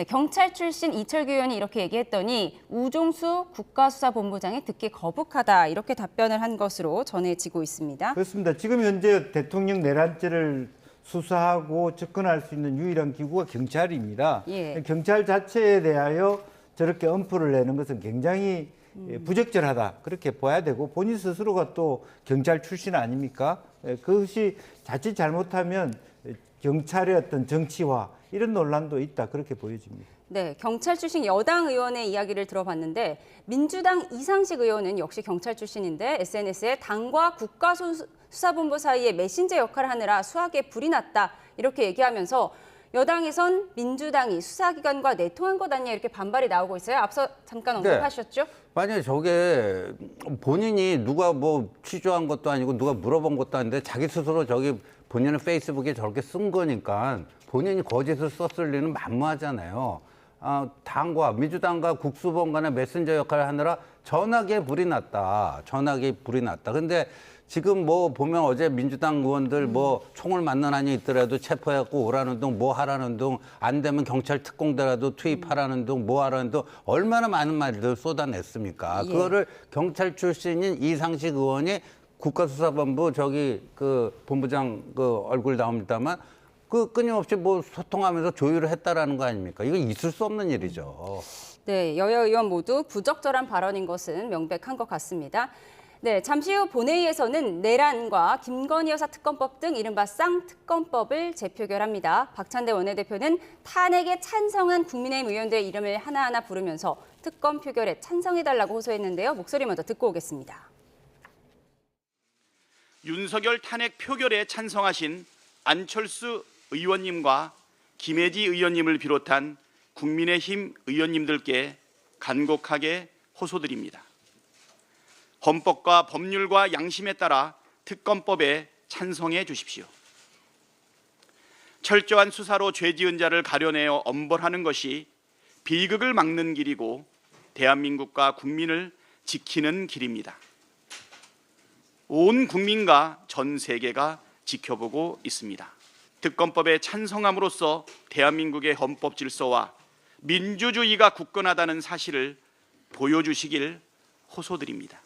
경찰 출신 이철규 의원이 이렇게 얘기했더니 우종수 국가수사본부장이 듣기 거북하다 이렇게 답변을 한 것으로 전해지고 있습니다.
그렇습니다. 지금 현재 대통령 내란죄를 수사하고 접근할 수 있는 유일한 기구가 경찰입니다. 경찰 자체에 대하여 저렇게 엄포를 내는 것은 굉장히 부적절하다 그렇게 봐야 되고 본인 스스로가 또 경찰 출신 아닙니까? 그것이 자칫 잘못하면 경찰의 어떤 정치화 이런 논란도 있다 그렇게 보여집니다.
경찰 출신 여당 의원의 이야기를 들어봤는데 민주당 이상식 의원은 역시 경찰 출신인데 SNS에 당과 국가수사본부 사이에 메신저 역할을 하느라 수학에 불이 났다 이렇게 얘기하면서 여당에선 민주당이 수사기관과 내통한 것 아니냐 이렇게 반발이 나오고 있어요. 앞서 잠깐 언급하셨죠?
만약에 저게 본인이 누가 뭐 취조한 것도 아니고 누가 물어본 것도 아닌데 자기 스스로 저기 본인의 페이스북에 저렇게 쓴 거니까 본인이 거짓을 썼을 리는 만무하잖아요. 당과 민주당과 국수본 간의 메신저 역할을 하느라 전화기에 불이 났다. 전화기에 불이 났다. 근데 지금 뭐 보면 어제 민주당 의원들 뭐 총을 맞는 한이 있더라도 체포해갖고 오라는 둥, 뭐 하라는 둥, 안 되면 경찰 특공대라도 투입하라는 둥, 뭐 하라는 둥, 얼마나 많은 말들 쏟아냈습니까? 그거를 경찰 출신인 이상식 의원이 국가수사본부 저기 그 본부장 그 얼굴 나옵니다만 그 끊임없이 뭐 소통하면서 조율을 했다라는 거 아닙니까? 이거 있을 수 없는 일이죠.
여야 의원 모두 부적절한 발언인 것은 명백한 것 같습니다. 잠시 후 본회의에서는 내란과 김건희 여사 특검법 등 이른바 쌍특검법을 재표결합니다. 박찬대 원내대표는 탄핵에 찬성한 국민의힘 의원들의 이름을 하나하나 부르면서 특검 표결에 찬성해달라고 호소했는데요. 목소리 먼저 듣고 오겠습니다.
윤석열 탄핵 표결에 찬성하신 안철수 의원님과 김혜지 의원님을 비롯한 국민의힘 의원님들께 간곡하게 호소드립니다. 헌법과 법률과 양심에 따라 특검법에 찬성해 주십시오. 철저한 수사로 죄 지은 자를 가려내어 엄벌하는 것이 비극을 막는 길이고 대한민국과 국민을 지키는 길입니다. 온 국민과 전 세계가 지켜보고 있습니다. 특검법에 찬성함으로써 대한민국의 헌법 질서와 민주주의가 굳건하다는 사실을 보여주시길 호소드립니다.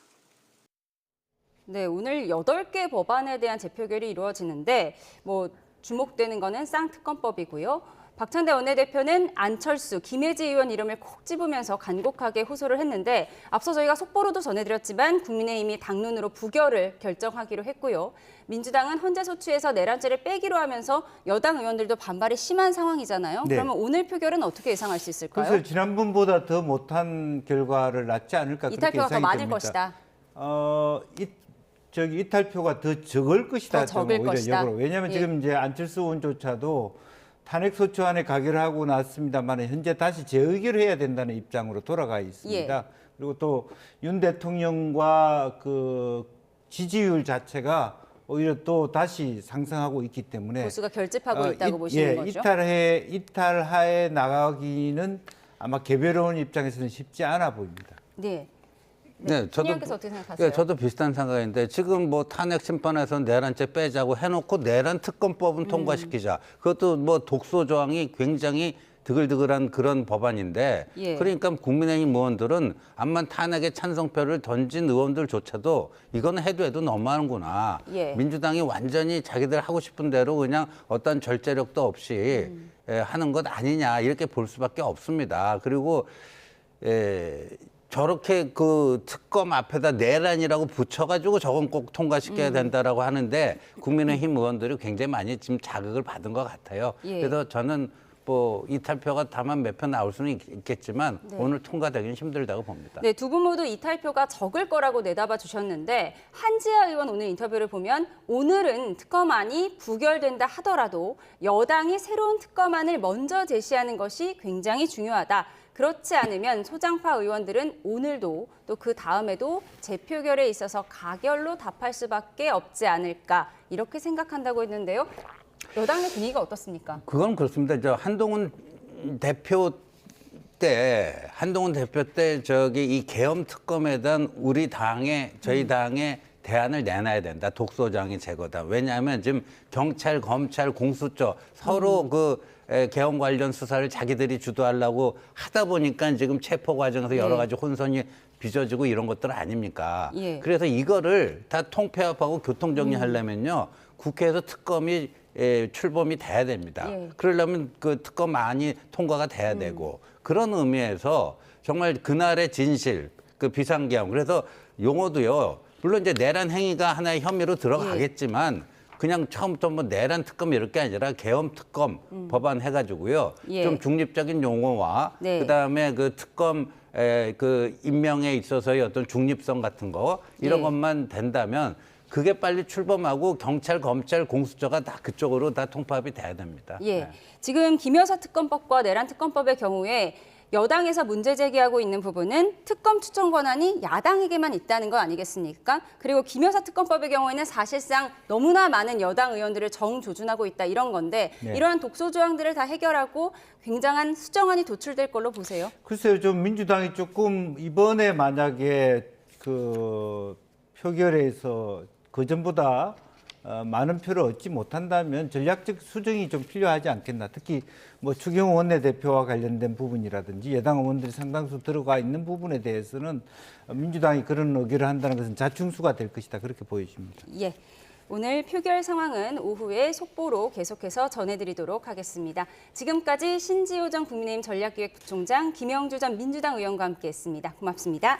오늘 8개 법안에 대한 재표결이 이루어지는데 주목되는 거는 쌍특검법이고요. 박찬대 원내대표는 안철수, 김혜지 의원 이름을 콕 집으면서 간곡하게 호소를 했는데 앞서 저희가 속보로도 전해드렸지만 국민의힘이 당론으로 부결을 결정하기로 했고요. 민주당은 헌재소추에서 내란죄를 빼기로 하면서 여당 의원들도 반발이 심한 상황이잖아요. 그러면 오늘 표결은 어떻게 예상할 수 있을까요?
그래서 지난번보다 더 못한 결과를 낳지 않을까 그렇게
이탈표가
예상이
더 많을
됩니다.
것이다.
이탈표가 더 적을 것이다.
더 적을 것이다.
역으로. 왜냐하면 지금 이제 안철수 의원조차도 탄핵소추안에 가결을 하고 났습니다만 현재 다시 재의결을 해야 된다는 입장으로 돌아가 있습니다. 그리고 또 윤 대통령과 그 지지율 자체가 오히려 또 다시 상승하고 있기 때문에
보수가 결집하고 있다고 보시는 거죠?
이탈하에 나가기는 아마 개별원 입장에서는 쉽지 않아 보입니다.
네.
네,
신의원께서 어떻게 생각하세요?
저도 비슷한 생각인데 지금 뭐 탄핵 심판에서 내란죄 빼자고 해놓고 내란 특검법은 통과시키자. 그것도 뭐 독소 조항이 굉장히 드글드글한 그런 법안인데
예.
그러니까 국민의힘 의원들은 암만 탄핵에 찬성표를 던진 의원들조차도 이거는 해도 너무하는구나.
예.
민주당이 완전히 자기들 하고 싶은 대로 그냥 어떤 절제력도 없이 하는 것 아니냐 이렇게 볼 수밖에 없습니다. 그리고 저렇게 그 특검 앞에다 내란이라고 붙여가지고 저건 꼭 통과시켜야 된다라고 하는데 국민의힘 의원들이 굉장히 많이 지금 자극을 받은 것 같아요.
예.
그래서 저는 뭐 이탈표가 다만 몇 표 나올 수는 있겠지만
네.
오늘 통과되기는 힘들다고 봅니다.
네, 두 분 모두 이탈표가 적을 거라고 내다봐 주셨는데 한지아 의원 오늘 인터뷰를 보면 오늘은 특검안이 부결된다 하더라도 여당이 새로운 특검안을 먼저 제시하는 것이 굉장히 중요하다. 그렇지 않으면 소장파 의원들은 오늘도 또 그 다음에도 재표결에 있어서 가결로 답할 수밖에 없지 않을까 이렇게 생각한다고 했는데요. 여당 내 분위기가 어떻습니까?
그건 그렇습니다. 저 한동훈 대표 때 저기 이 계엄 특검에 대한 우리 당의 저희 당의 대안을 내놔야 된다. 독소장이 제거다. 왜냐하면 지금 경찰, 검찰, 공수처 서로 계엄 관련 수사를 자기들이 주도하려고 하다 보니까 지금 체포 과정에서 여러 가지 혼선이 빚어지고 이런 것들 아닙니까?
예.
그래서 이거를 다 통폐합하고 교통정리하려면요. 국회에서 특검이 출범이 돼야 됩니다.
예.
그러려면 그 특검안이 통과가 돼야 되고 그런 의미에서 정말 그날의 진실, 그 비상계엄 그래서 용어도요. 물론 이제 내란 행위가 하나의 혐의로 들어가겠지만 그냥 처음부터 뭐 내란 특검 이렇게 아니라 계엄 특검 법안 해가지고요.
예.
좀 중립적인 용어와
네.
그다음에 그 특검 그 임명에 있어서의 어떤 중립성 같은 거 이런
예.
것만 된다면 그게 빨리 출범하고 경찰, 검찰, 공수처가 다 그쪽으로 다 통합이 돼야 됩니다.
예,
네.
지금 김여사 특검법과 내란 특검법의 경우에 여당에서 문제 제기하고 있는 부분은 특검 추천 권한이 야당에게만 있다는 거 아니겠습니까? 그리고 김여사 특검법의 경우에는 사실상 너무나 많은 여당 의원들을 정조준하고 있다 이런 건데
네.
이러한 독소 조항들을 다 해결하고 굉장한 수정안이 도출될 걸로 보세요?
글쎄요, 좀 민주당이 조금 이번에 만약에 그 표결에서 그전보다 많은 표를 얻지 못한다면 전략적 수정이 좀 필요하지 않겠나. 특히 뭐 추경호 원내대표와 관련된 부분이라든지 여당 의원들이 상당수 들어가 있는 부분에 대해서는 민주당이 그런 의결을 한다는 것은 자충수가 될 것이다. 그렇게 보여집니다.
예. 오늘 표결 상황은 오후에 속보로 계속해서 전해드리도록 하겠습니다. 지금까지 신지호 전 국민의힘 전략기획부총장, 김영주 전 민주당 의원과 함께했습니다. 고맙습니다.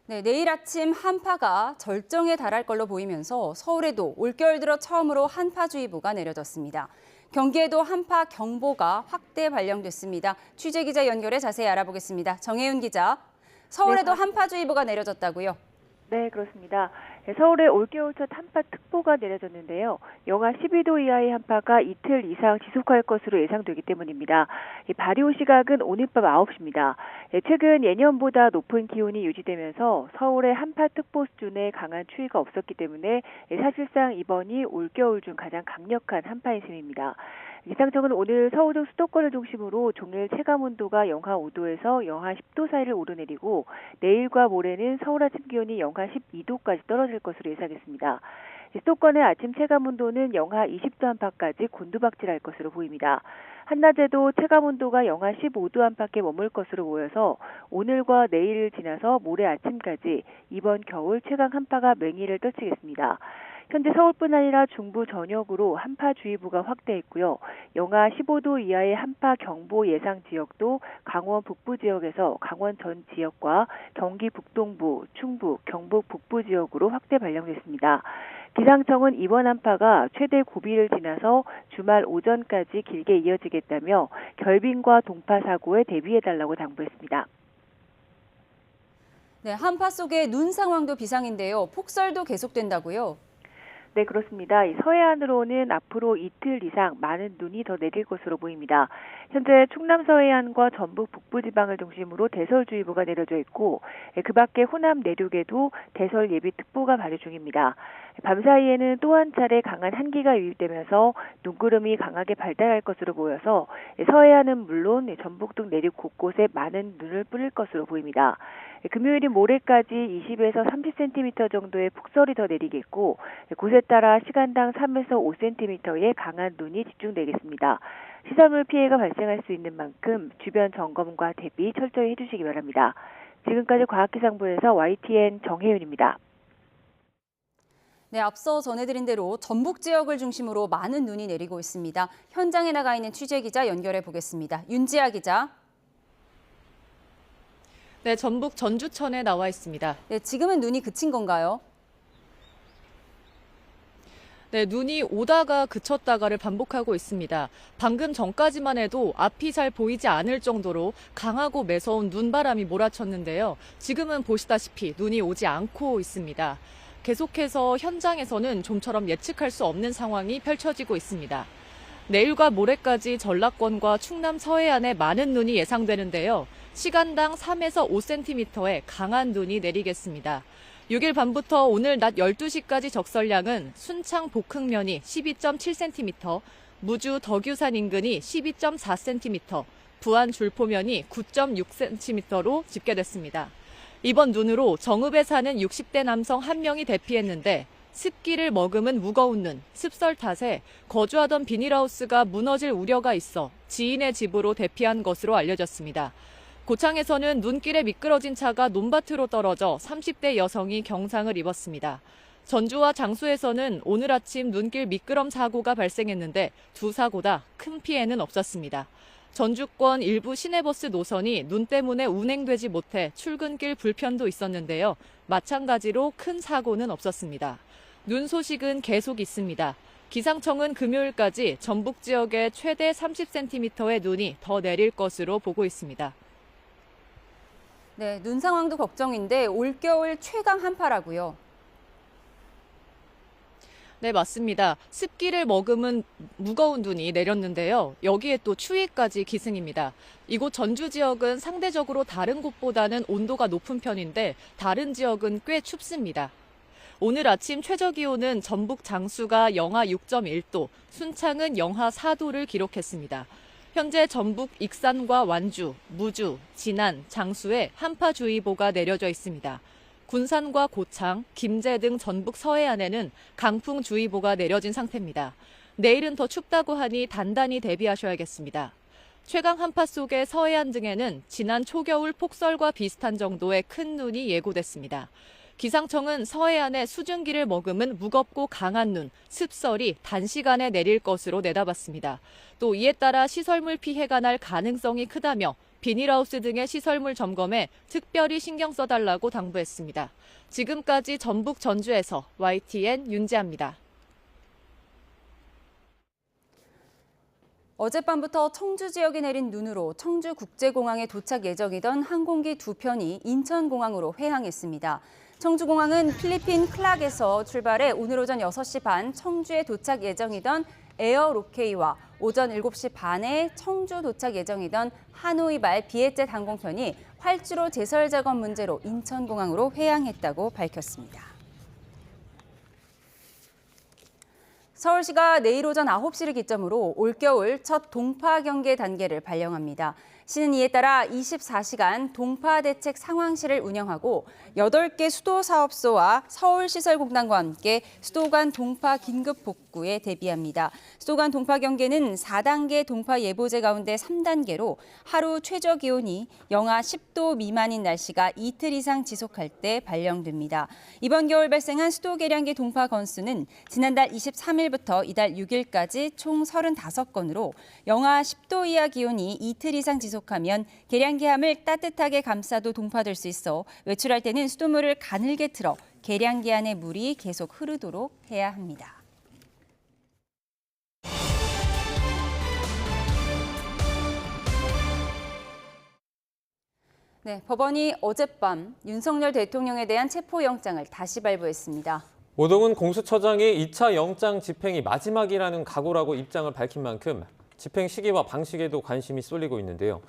네, 내일 아침 한파가 절정에 달할 걸로 보이면서 서울에도 올겨울 들어 처음으로 한파주의보가 내려졌습니다. 경기에도 한파 경보가 확대 발령됐습니다. 취재기자 연결해 자세히 알아보겠습니다. 정혜윤 기자, 서울에도 한파주의보가 내려졌다고요?
네, 그렇습니다. 서울에 올겨울 첫 한파특보가 내려졌는데요. 영하 12도 이하의 한파가 이틀 이상 지속할 것으로 예상되기 때문입니다. 발효 시각은 오늘 밤 9시입니다. 최근 예년보다 높은 기온이 유지되면서 서울의 한파특보 수준의 강한 추위가 없었기 때문에 사실상 이번이 올겨울 중 가장 강력한 한파인 셈입니다. 기상청은 오늘 서울 등 수도권을 중심으로 종일 체감온도가 영하 5도에서 영하 10도 사이를 오르내리고 내일과 모레는 서울 아침 기온이 영하 12도까지 떨어질 것으로 예상했습니다. 수도권의 아침 체감온도는 영하 20도 안팎까지 곤두박질할 것으로 보입니다. 한낮에도 체감온도가 영하 15도 안팎에 머물 것으로 보여서 오늘과 내일을 지나서 모레 아침까지 이번 겨울 최강 한파가 맹위를 떨치겠습니다. 현재 서울뿐 아니라 중부 전역으로 한파주의보가 확대했고요. 영하 15도 이하의 한파 경보 예상 지역도 강원 북부 지역에서 강원 전 지역과 경기 북동부, 충북, 경북 북부 지역으로 확대 발령됐습니다. 기상청은 이번 한파가 최대 고비를 지나서 주말 오전까지 길게 이어지겠다며 결빙과 동파 사고에 대비해달라고 당부했습니다.
네, 한파 속의 눈 상황도 비상인데요. 폭설도 계속된다고요?
네, 그렇습니다. 이 서해안으로는 앞으로 이틀 이상 많은 눈이 더 내릴 것으로 보입니다. 현재 충남 서해안과 전북 북부지방을 중심으로 대설주의보가 내려져 있고 그 밖에 호남 내륙에도 대설 예비특보가 발효 중입니다. 밤사이에는 또 한 차례 강한 한기가 유입되면서 눈구름이 강하게 발달할 것으로 보여서 서해안은 물론 전북 등 내륙 곳곳에 많은 눈을 뿌릴 것으로 보입니다. 금요일인 모레까지 20에서 30cm 정도의 폭설이 더 내리겠고 곳에 따라 시간당 3에서 5cm의 강한 눈이 집중되겠습니다. 시설물 피해가 발생할 수 있는 만큼 주변 점검과 대비 철저히 해주시기 바랍니다. 지금까지 과학기상부에서 YTN 정혜윤입니다.
네, 앞서 전해드린 대로 전북 지역을 중심으로 많은 눈이 내리고 있습니다. 현장에 나가 있는 취재기자 연결해 보겠습니다. 윤지아 기자.
네, 전북 전주천에 나와 있습니다.
네, 지금은 눈이 그친 건가요?
네, 눈이 오다가 그쳤다가를 반복하고 있습니다. 방금 전까지만 해도 앞이 잘 보이지 않을 정도로 강하고 매서운 눈바람이 몰아쳤는데요. 지금은 보시다시피 눈이 오지 않고 있습니다. 계속해서 현장에서는 좀처럼 예측할 수 없는 상황이 펼쳐지고 있습니다. 내일과 모레까지 전라권과 충남 서해안에 많은 눈이 예상되는데요. 시간당 3에서 5cm의 강한 눈이 내리겠습니다. 6일 밤부터 오늘 낮 12시까지 적설량은 순창 복흥면이 12.7cm, 무주 덕유산 인근이 12.4cm, 부안 줄포면이 9.6cm로 집계됐습니다. 이번 눈으로 정읍에 사는 60대 남성 1명이 대피했는데 습기를 머금은 무거운 눈, 습설 탓에 거주하던 비닐하우스가 무너질 우려가 있어 지인의 집으로 대피한 것으로 알려졌습니다. 고창에서는 눈길에 미끄러진 차가 논밭으로 떨어져 30대 여성이 경상을 입었습니다. 전주와 장수에서는 오늘 아침 눈길 미끄럼 사고가 발생했는데 두 사고 다 큰 피해는 없었습니다. 전주권 일부 시내버스 노선이 눈 때문에 운행되지 못해 출근길 불편도 있었는데요. 마찬가지로 큰 사고는 없었습니다. 눈 소식은 계속 있습니다. 기상청은 금요일까지 전북 지역에 최대 30cm의 눈이 더 내릴 것으로 보고 있습니다.
네, 눈 상황도 걱정인데 올겨울 최강 한파라고요.
네, 맞습니다. 습기를 머금은 무거운 눈이 내렸는데요. 여기에 또 추위까지 기승입니다. 이곳 전주 지역은 상대적으로 다른 곳보다는 온도가 높은 편인데 다른 지역은 꽤 춥습니다. 오늘 아침 최저기온은 전북 장수가 영하 6.1도, 순창은 영하 4도를 기록했습니다. 현재 전북 익산과 완주, 무주, 진안, 장수에 한파주의보가 내려져 있습니다. 군산과 고창, 김제 등 전북 서해안에는 강풍주의보가 내려진 상태입니다. 내일은 더 춥다고 하니 단단히 대비하셔야겠습니다. 최강 한파 속의 서해안 등에는 지난 초겨울 폭설과 비슷한 정도의 큰 눈이 예고됐습니다. 기상청은 서해안에 수증기를 머금은 무겁고 강한 눈, 습설이 단시간에 내릴 것으로 내다봤습니다. 또 이에 따라 시설물 피해가 날 가능성이 크다며 비닐하우스 등의 시설물 점검에 특별히 신경 써달라고 당부했습니다. 지금까지 전북 전주에서 YTN 윤지아입니다.
어젯밤부터 청주 지역에 내린 눈으로 청주국제공항에 도착 예정이던 항공기 2편이 인천공항으로 회항했습니다. 청주공항은 필리핀 클락에서 출발해 오늘 오전 6시 반 청주에 도착 예정이던 에어로케이와 오전 7시 반에 청주 도착 예정이던 하노이발 비에젯 항공편이 활주로 제설 작업 문제로 인천공항으로 회항했다고 밝혔습니다. 서울시가 내일 오전 9시를 기점으로 올겨울 첫 동파 경계 단계를 발령합니다. 시는 이에 따라 24시간 동파 대책 상황실을 운영하고 8개 수도사업소와 서울시설공단과 함께 수도 간 동파 긴급 복구에 대비합니다. 수도 간 동파 경계는 4단계 동파 예보제 가운데 3단계로 하루 최저 기온이 영하 10도 미만인 날씨가 이틀 이상 지속할 때 발령됩니다. 이번 겨울 발생한 수도 계량기 동파 건수는 지난달 23일부터 이달 6일까지 총 35건으로 영하 10도 이하 기온이 이틀 이상 지속하면 계량기함을 따뜻하게 감싸도 동파될 수 있어 외출할 때는 수돗물을 가늘게 틀어 계량기 안의 물이 계속 흐르도록 해야 합니다. 네, 법원이 어젯밤 윤석열 대통령에 대한 체포영장을 다시 발부했습니다.
오동훈 공수처장이 2차 영장 집행이 마지막이라는 각오라고 입장을 밝힌 만큼 집행 시기와 방식에도 관심이 쏠리고 있는데요.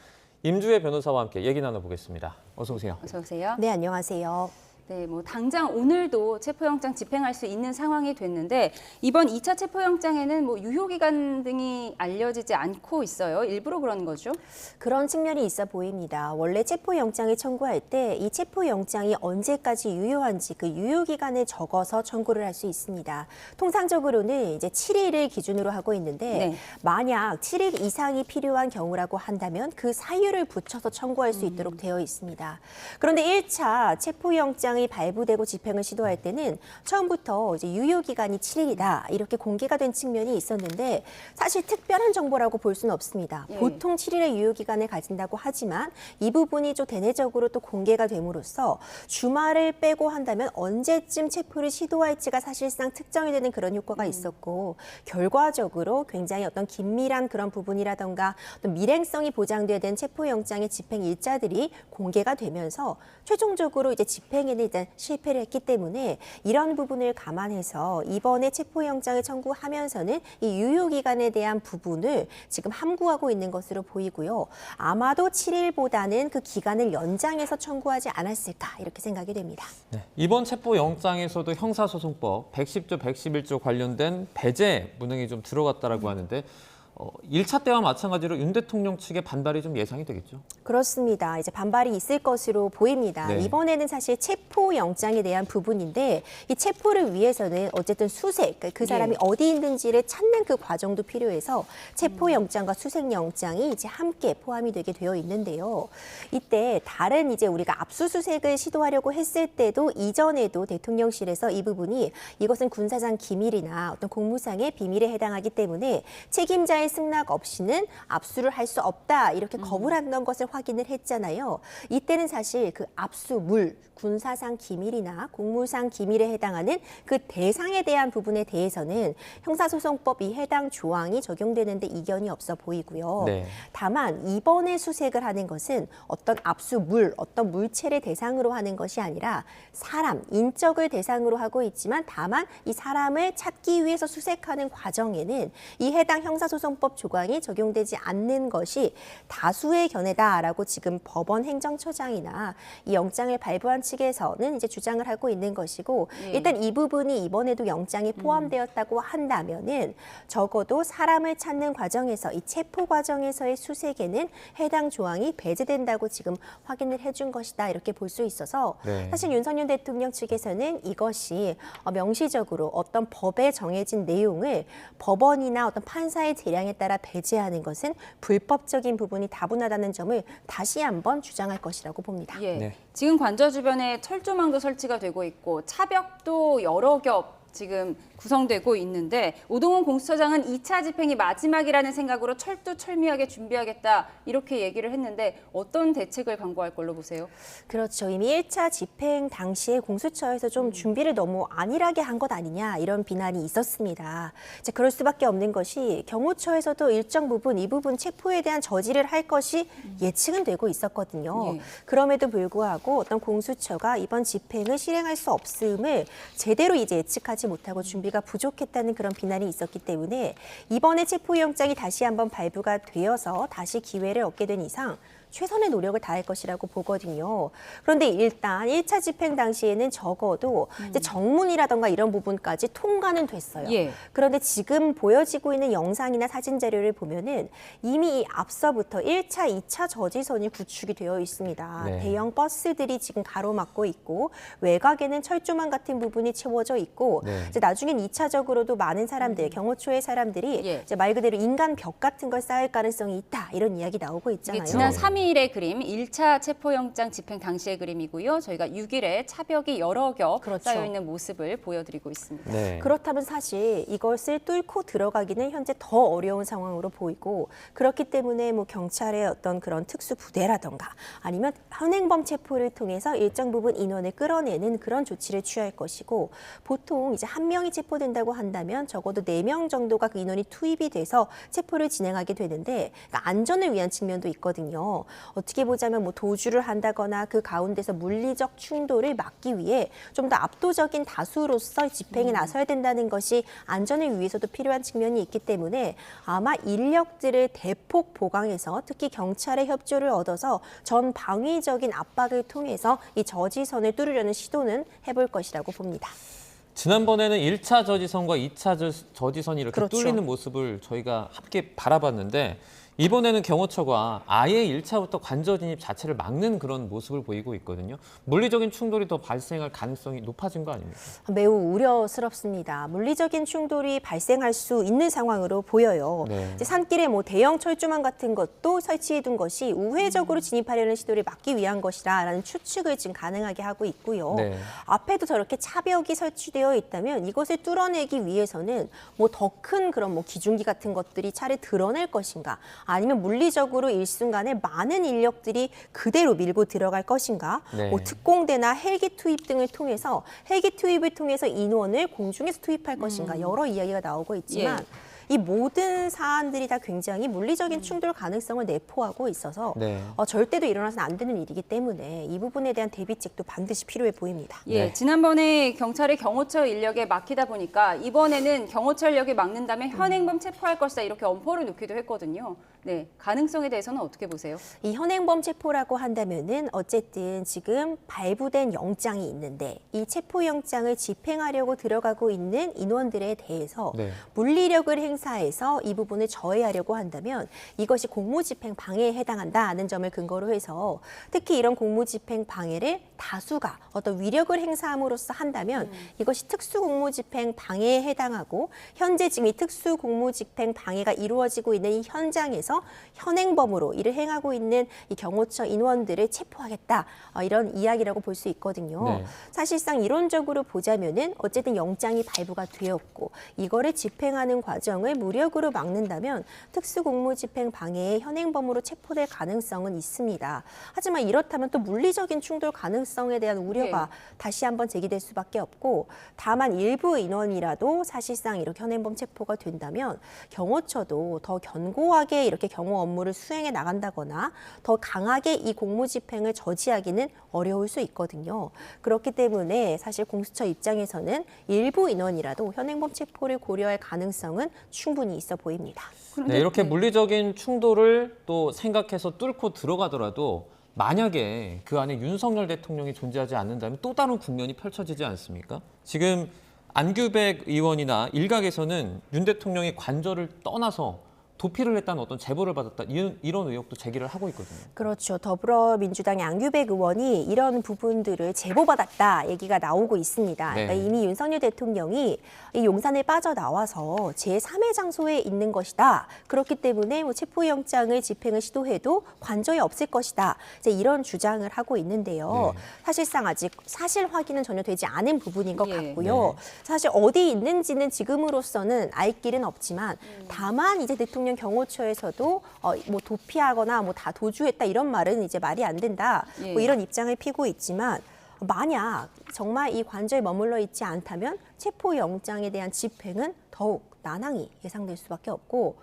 임주혜 변호사와 함께 얘기 나눠보겠습니다. 어서 오세요.
어서 오세요.
네, 안녕하세요.
네, 당장 오늘도 체포영장 집행할 수 있는 상황이 됐는데 이번 2차 체포영장에는 유효기간 등이 알려지지 않고 있어요. 일부러 그런 거죠?
그런 측면이 있어 보입니다. 원래 체포영장을 청구할 때 이 체포영장이 언제까지 유효한지 그 유효기간을 적어서 청구를 할 수 있습니다. 통상적으로는 이제 7일을 기준으로 하고 있는데
네.
만약 7일 이상이 필요한 경우라고 한다면 그 사유를 붙여서 청구할 수 있도록 되어 있습니다. 그런데 1차 체포영장이 발부되고 집행을 시도할 때는 처음부터 이제 유효기간이 7일이다 이렇게 공개가 된 측면이 있었는데 사실 특별한 정보라고 볼 수는 없습니다.
예.
보통 7일의 유효기간을 가진다고 하지만 이 부분이 좀 대내적으로 또 공개가 됨으로써 주말을 빼고 한다면 언제쯤 체포를 시도할지가 사실상 특정이 되는 그런 효과가 있었고 결과적으로 굉장히 어떤 긴밀한 그런 부분이라던가 또 밀행성이 보장돼야 되는 체포영장의 집행 일자들이 공개가 되면서 최종적으로 이제 집행에는 일단 실패를 했기 때문에 이런 부분을 감안해서 이번에 체포영장을 청구하면서는 이 유효기간에 대한 부분을 지금 함구하고 있는 것으로 보이고요. 아마도 7일보다는 그 기간을 연장해서 청구하지 않았을까 이렇게 생각이 됩니다.
네, 이번 체포영장에서도 형사소송법 110조, 111조 관련된 배제 문항이 좀 들어갔다라고 하는데 1차 때와 마찬가지로 윤 대통령 측의 반발이 좀 예상이 되겠죠?
그렇습니다. 이제 반발이 있을 것으로 보입니다.
네.
이번에는 사실 체포영장에 대한 부분인데 이 체포를 위해서는 어쨌든 수색, 그 사람이 어디 있는지를 찾는 그 과정도 필요해서 체포영장과 수색영장이 이제 함께 포함이 되게 되어 있는데요. 이때 다른 이제 우리가 압수수색을 시도하려고 했을 때도 이전에도 대통령실에서 이 부분이 이것은 군사상 기밀이나 어떤 공무상의 비밀에 해당하기 때문에 책임자의 승낙 없이는 압수를 할 수 없다 이렇게 거부를 했던 것을 확인을 했잖아요. 이때는 사실 그 압수물, 군사상 기밀이나 공무상 기밀에 해당하는 그 대상에 대한 부분에 대해서는 형사소송법이 해당 조항이 적용되는데 이견이 없어 보이고요.
네.
다만 이번에 수색을 하는 것은 어떤 압수물, 어떤 물체를 대상으로 하는 것이 아니라 사람, 인적을 대상으로 하고 있지만 다만 이 사람을 찾기 위해서 수색하는 과정에는 이 해당 형사소송법 조항이 적용되지 않는 것이 다수의 견해다라고 지금 법원 행정처장이나 이 영장을 발부한 측에서는 이제 주장을 하고 있는 것이고 일단 이 부분이 이번에도 영장에 포함되었다고 한다면은 적어도 사람을 찾는 과정에서 이 체포 과정에서의 수색에는 해당 조항이 배제된다고 지금 확인을 해준 것이다 이렇게 볼 수 있어서
네.
사실 윤석열 대통령 측에서는 이것이 명시적으로 어떤 법에 정해진 내용을 법원이나 어떤 판사의 재량에 따라 배제하는 것은 불법적인 부분이 다분하다는 점을 다시 한번 주장할 것이라고 봅니다.
예.
네.
지금 관저 주변에 철조망도 설치가 되고 있고 차벽도 여러 겹 지금 구성되고 있는데 오동훈 공수처장은 2차 집행이 마지막이라는 생각으로 철두철미하게 준비하겠다 이렇게 얘기를 했는데 어떤 대책을 강구할 걸로 보세요?
그렇죠. 이미 1차 집행 당시에 공수처에서 좀 준비를 너무 안일하게 한 것 아니냐 이런 비난이 있었습니다. 이제 그럴 수밖에 없는 것이 경호처에서도 일정 부분 이 부분 체포에 대한 저지를 할 것이 예측은 되고 있었거든요. 그럼에도 불구하고 어떤 공수처가 이번 집행을 실행할 수 없음을 제대로 이제 예측하지 못하고 준비가 부족했다는 그런 비난이 있었기 때문에 이번에 체포영장이 다시 한번 발부가 되어서 다시 기회를 얻게 된 이상 최선의 노력을 다할 것이라고 보거든요. 그런데 일단 1차 집행 당시에는 적어도 이제 정문이라던가 이런 부분까지 통과는 됐어요.
예.
그런데 지금 보여지고 있는 영상이나 사진 자료를 보면은 이미 앞서부터 1차, 2차 저지선이 구축이 되어 있습니다.
네.
대형 버스들이 지금 가로막고 있고 외곽에는 철조망 같은 부분이 채워져 있고
네.
이제 나중엔 2차적으로도 많은 사람들, 경호처의 사람들이
예.
이제 말 그대로 인간 벽 같은 걸 쌓을 가능성이 있다 이런 이야기 나오고 있잖아요.
이게 지난 3일의 그림, 1차 체포영장 집행 당시의 그림이고요. 저희가 6일에 차벽이 여러 겹
그렇죠.
쌓여있는 모습을 보여드리고 있습니다.
네.
그렇다면 사실 이것을 뚫고 들어가기는 현재 더 어려운 상황으로 보이고 그렇기 때문에 뭐 경찰의 어떤 그런 특수 부대라던가 아니면 현행범 체포를 통해서 일정 부분 인원을 끌어내는 그런 조치를 취할 것이고 보통 이제 한 명이 체포된다고 한다면 적어도 4명 정도가 그 인원이 투입이 돼서 체포를 진행하게 되는데 그러니까 안전을 위한 측면도 있거든요. 어떻게 보자면 뭐 도주를 한다거나 그 가운데서 물리적 충돌을 막기 위해 좀 더 압도적인 다수로서 집행에 나서야 된다는 것이 안전을 위해서도 필요한 측면이 있기 때문에 아마 인력들을 대폭 보강해서 특히 경찰의 협조를 얻어서 전 방위적인 압박을 통해서 이 저지선을 뚫으려는 시도는 해볼 것이라고 봅니다.
지난번에는 1차 저지선과 2차 저지선이 이렇게
그렇죠.
뚫리는 모습을 저희가 함께 바라봤는데 이번에는 경호처가 아예 1차부터 관저 진입 자체를 막는 그런 모습을 보이고 있거든요. 물리적인 충돌이 더 발생할 가능성이 높아진 거 아닙니까?
매우 우려스럽습니다. 물리적인 충돌이 발생할 수 있는 상황으로 보여요.
네.
이제 산길에 뭐 대형 철조망 같은 것도 설치해둔 것이 우회적으로 진입하려는 시도를 막기 위한 것이라는 추측을 지금 가능하게 하고 있고요.
네.
앞에도 저렇게 차벽이 설치되어 있다면 이것을 뚫어내기 위해서는 뭐 더 큰 그런 뭐 기중기 같은 것들이 차를 드러낼 것인가, 아니면 물리적으로 일순간에 많은 인력들이 그대로 밀고 들어갈 것인가,
네.
뭐 특공대나 헬기 투입 등을 통해서 헬기 투입을 통해서 인원을 공중에서 투입할 것인가 여러 이야기가 나오고 있지만 이 모든 사안들이 다 굉장히 물리적인 충돌 가능성을 내포하고 있어서
네.
절대로 일어나서는 안 되는 일이기 때문에 이 부분에 대한 대비책도 반드시 필요해 보입니다.
예, 지난번에 경찰이 경호처 인력에 막히다 보니까 이번에는 경호처 인력이 막는다면 현행범 체포할 것이다 이렇게 엄포를 놓기도 했거든요. 네, 가능성에 대해서는 어떻게 보세요?
이 현행범 체포라고 한다면은 어쨌든 지금 발부된 영장이 있는데 이 체포 영장을 집행하려고 들어가고 있는 인원들에 대해서
네.
물리력을 행사해서 이 부분을 저해하려고 한다면 이것이 공무집행 방해에 해당한다는 점을 근거로 해서 특히 이런 공무집행 방해를 다수가 어떤 위력을 행사함으로써 한다면 이것이 특수공무집행 방해에 해당하고 현재 지금 이 특수공무집행 방해가 이루어지고 있는 이 현장에서 현행범으로 이를 행하고 있는 이 경호처 인원들을 체포하겠다 이런 이야기라고 볼 수 있거든요.
네.
사실상 이론적으로 보자면은 어쨌든 영장이 발부가 되었고 이거를 집행하는 과정을 무력으로 막는다면 특수공무집행 방해의 현행범으로 체포될 가능성은 있습니다. 하지만 이렇다면 또 물리적인 충돌 가능성에 대한 우려가 다시 한번 제기될 수밖에 없고 다만 일부 인원이라도 사실상 이렇게 현행범 체포가 된다면 경호처도 더 견고하게 이렇게 경호 업무를 수행해 나간다거나 더 강하게 이 공무집행을 저지하기는 어려울 수 있거든요. 그렇기 때문에 사실 공수처 입장에서는 일부 인원이라도 현행범 체포를 고려할 가능성은 충분히 있어 보입니다.
네, 이렇게 물리적인 충돌을 또 생각해서 뚫고 들어가더라도 만약에 그 안에 윤석열 대통령이 존재하지 않는다면 또 다른 국면이 펼쳐지지 않습니까? 지금 안규백 의원이나 일각에서는 윤 대통령이 관저를 떠나서 도피를 했다는 어떤 제보를 받았다 이런 의혹도 제기를 하고 있거든요.
그렇죠. 더불어민주당의 안규백 의원이 이런 부분들을 제보받았다 얘기가 나오고 있습니다.
네.
그러니까 이미 윤석열 대통령이 이 용산을 빠져나와서 제3의 장소에 있는 것이다. 그렇기 때문에 뭐 체포영장을 집행을 시도해도 관저에 없을 것이다. 이제 이런 주장을 하고 있는데요.
네.
사실상 아직 사실 확인은 전혀 되지 않은 부분인 것 같고요.
네.
사실 어디 있는지는 지금으로서는 알 길은 없지만 다만 이제 대통령 경호처에서도 뭐 도피하거나 뭐 다 도주했다 이런 말은 이제 말이 안 된다. 뭐 이런 입장을 피고 있지만 만약 정말 이 관저에 머물러 있지 않다면 체포 영장에 대한 집행은 더욱 난항이 예상될 수밖에 없고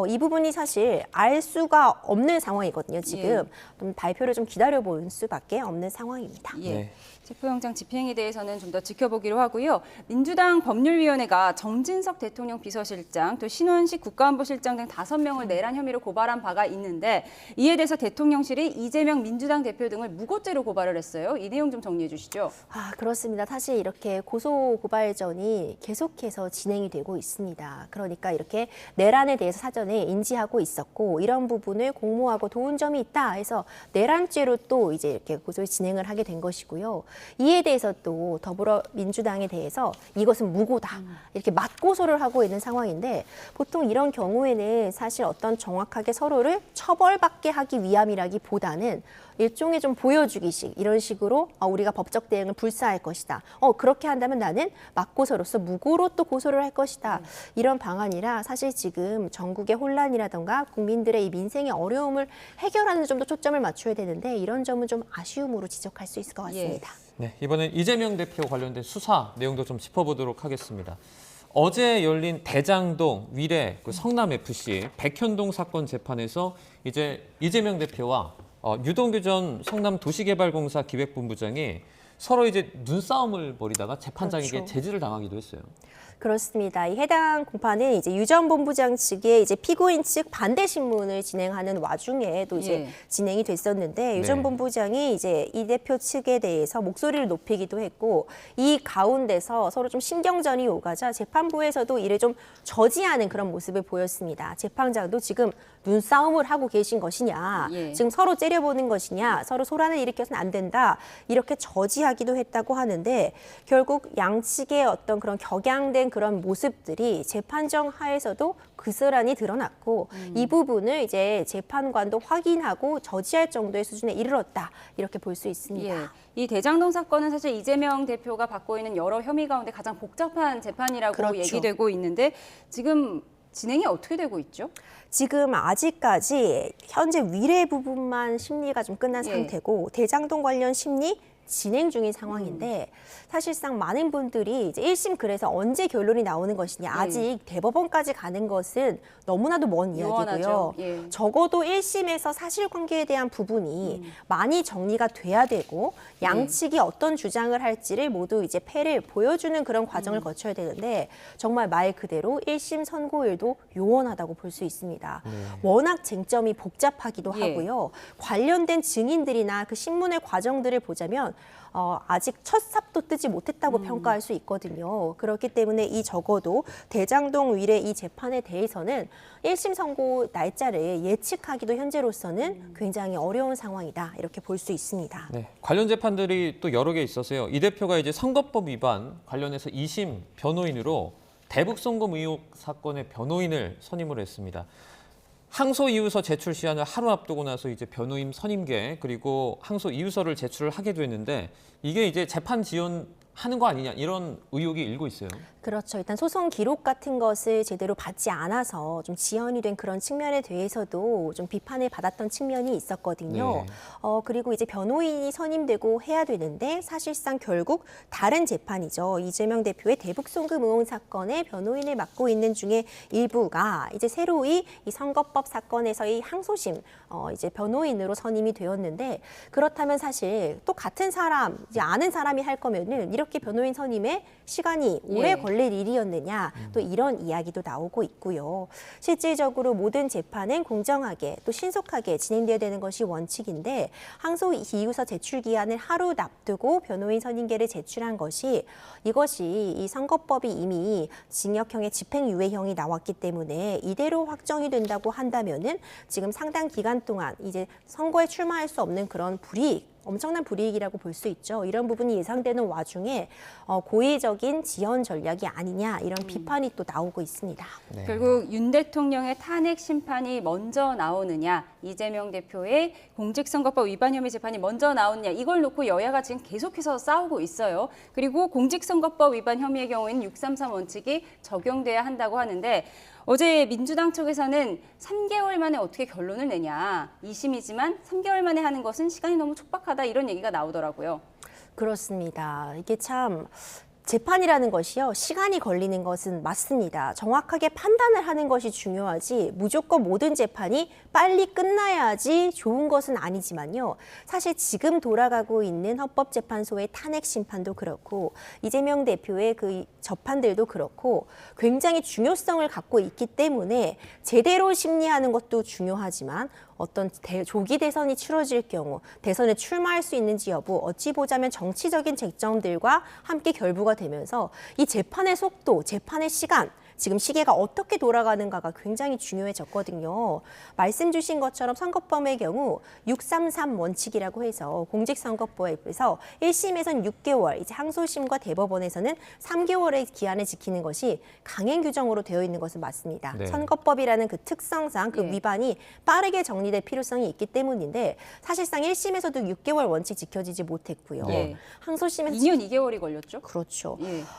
이 부분이 사실 알 수가 없는 상황이거든요. 지금 좀 발표를 좀 기다려볼 수밖에 없는 상황입니다.
예. 체포영장 집행에 대해서는 좀 더 지켜보기로 하고요. 민주당 법률위원회가 정진석 대통령 비서실장, 또 신원식 국가안보실장 등 5명을 내란 혐의로 고발한 바가 있는데 이에 대해서 대통령실이 이재명 민주당 대표 등을 무고죄로 고발을 했어요. 이 내용 좀 정리해 주시죠.
그렇습니다. 사실 이렇게 고소고발전이 계속해서 진행이 되고 있습니다. 그러니까 이렇게 내란에 대해서 사전에 인지하고 있었고 이런 부분을 공모하고 도운 점이 있다 해서 내란죄로 또 이제 이렇게 고소를 진행을 하게 된 것이고요. 이에 대해서 또 더불어민주당에 대해서 이것은 무고다 이렇게 맞고소를 하고 있는 상황인데 보통 이런 경우에는 사실 어떤 정확하게 서로를 처벌받게 하기 위함이라기보다는 일종의 좀 보여주기식 이런 식으로 우리가 법적 대응을 불사할 것이다. 그렇게 한다면 나는 맞고서로서 무고로 또 고소를 할 것이다. 이런 방안이라 사실 지금 전국의 혼란이라던가 국민들의 이 민생의 어려움을 해결하는 데 좀 더 초점을 맞춰야 되는데 이런 점은 좀 아쉬움으로 지적할 수 있을 것 같습니다.
네, 이번엔 이재명 대표 관련된 수사 내용도 좀 짚어보도록 하겠습니다. 어제 열린 대장동, 위례, 성남FC, 백현동 사건 재판에서 이제 이재명 대표와 유동규 전 성남도시개발공사 기획본부장이 서로 이제 눈싸움을 벌이다가 재판장에게
그렇죠.
제지를 당하기도 했어요.
그렇습니다. 이 해당 공판은 이제 유 전 본부장 측의 이제 피고인 측 반대 신문을 진행하는 와중에도 이제 진행이 됐었는데 유 전 본부장이 이제 이 대표 측에 대해서 목소리를 높이기도 했고 이 가운데서 서로 좀 신경전이 오가자 재판부에서도 이를 좀 저지하는 그런 모습을 보였습니다. 재판장도 지금 눈싸움을 하고 계신 것이냐, 지금 서로 째려보는 것이냐, 서로 소란을 일으켜서는 안 된다 이렇게 저지하기도 했다고 하는데 결국 양측의 어떤 그런 격양된 그런 모습들이 재판정 하에서도 그스란히 드러났고 이 부분을 이제 재판관도 확인하고 저지할 정도의 수준에 이르렀다 이렇게 볼 수 있습니다.
이 대장동 사건은 사실 이재명 대표가 받고 있는 여러 혐의 가운데 가장 복잡한 재판이라고
그렇죠.
얘기되고 있는데 지금 진행이 어떻게 되고 있죠?
지금 아직까지 현재 위례 부분만 심리가 좀 끝난 상태고 대장동 관련 심리 진행 중인 상황인데 사실상 많은 분들이 이제 1심 그래서 언제 결론이 나오는 것이냐 아직 대법원까지 가는 것은 너무나도 먼 이야기고요. 적어도 1심에서 사실관계에 대한 부분이 많이 정리가 돼야 되고 양측이 어떤 주장을 할지를 모두 이제 패를 보여주는 그런 과정을 거쳐야 되는데 정말 말 그대로 1심 선고일도 요원하다고 볼 수 있습니다. 워낙 쟁점이 복잡하기도 하고요. 관련된 증인들이나 그 신문의 과정들을 보자면 아직 첫 삽도 뜨지 못했다고 평가할 수 있거든요. 그렇기 때문에 이 적어도 대장동 위례 이 재판에 대해서는 1심 선고 날짜를 예측하기도 현재로서는 굉장히 어려운 상황이다 이렇게 볼 수 있습니다.
네, 관련 재판들이 또 여러 개 있어서요. 이 대표가 이제 선거법 위반 관련해서 2심 변호인으로 대북송금 의혹 사건의 변호인을 선임을 했습니다. 항소 이유서 제출 시한을 하루 앞두고 나서 이제 변호인 선임계 그리고 항소 이유서를 제출을 하게 됐는데 이게 이제 재판 지연하는 거 아니냐 이런 의혹이 일고 있어요.
그렇죠. 일단 소송 기록 같은 것을 제대로 받지 않아서 좀 지연이 된 그런 측면에 대해서도 좀 비판을 받았던 측면이 있었거든요. 그리고 이제 변호인이 선임되고 해야 되는데 사실상 결국 다른 재판이죠. 이재명 대표의 대북송금 의혹 사건의 변호인을 맡고 있는 중에 일부가 이제 새로이 이 선거법 사건에서의 항소심 이제 변호인으로 선임이 되었는데 그렇다면 사실 또 같은 사람, 이제 아는 사람이 할 거면은 이렇게 변호인 선임에 시간이 오래 걸릴 일이었느냐 또 이런 이야기도 나오고 있고요. 실질적으로 모든 재판은 공정하게 또 신속하게 진행되어야 되는 것이 원칙인데 항소 이유서 제출 기한을 하루 앞두고 변호인 선임계를 제출한 것이 이것이 이 선거법이 이미 징역형의 집행유예형이 나왔기 때문에 이대로 확정이 된다고 한다면은 지금 상당 기간 동안 이제 선거에 출마할 수 없는 그런 불이익 엄청난 불이익이라고 볼 수 있죠. 이런 부분이 예상되는 와중에 고의적인 지연 전략이 아니냐 이런 비판이 또 나오고 있습니다.
결국 윤 대통령의 탄핵 심판이 먼저 나오느냐, 이재명 대표의 공직선거법 위반 혐의 재판이 먼저 나오느냐 이걸 놓고 여야가 지금 계속해서 싸우고 있어요. 그리고 공직선거법 위반 혐의의 경우에는 633 원칙이 적용돼야 한다고 하는데 어제 민주당 쪽에서는 3개월 만에 어떻게 결론을 내냐. 2심이지만 3개월 만에 하는 것은 시간이 너무 촉박하다 이런 얘기가 나오더라고요.
그렇습니다. 이게 참 재판이라는 것이요. 시간이 걸리는 것은 맞습니다. 정확하게 판단을 하는 것이 중요하지 무조건 모든 재판이 빨리 끝나야지 좋은 것은 아니지만요. 사실 지금 돌아가고 있는 헌법재판소의 탄핵 심판도 그렇고 이재명 대표의 그 재판들도 그렇고 굉장히 중요성을 갖고 있기 때문에 제대로 심리하는 것도 중요하지만 어떤 조기 대선이 치러질 경우 대선에 출마할 수 있는지 여부 어찌 보자면 정치적인 쟁점들과 함께 결부가 되면서 이 재판의 속도, 재판의 시간 지금 시계가 어떻게 돌아가는가가 굉장히 중요해졌거든요. 말씀 주신 것처럼 선거법의 경우 633 원칙이라고 해서 공직선거법에서 1심에서는 6개월, 이제 항소심과 대법원에서는 3개월의 기한을 지키는 것이 강행 규정으로 되어 있는 것은 맞습니다. 선거법이라는 그 특성상 그 위반이 빠르게 정리될 필요성이 있기 때문인데 사실상 1심에서도 6개월 원칙 지켜지지 못했고요. 항소심에서
2년 2개월이 걸렸죠?
그렇죠.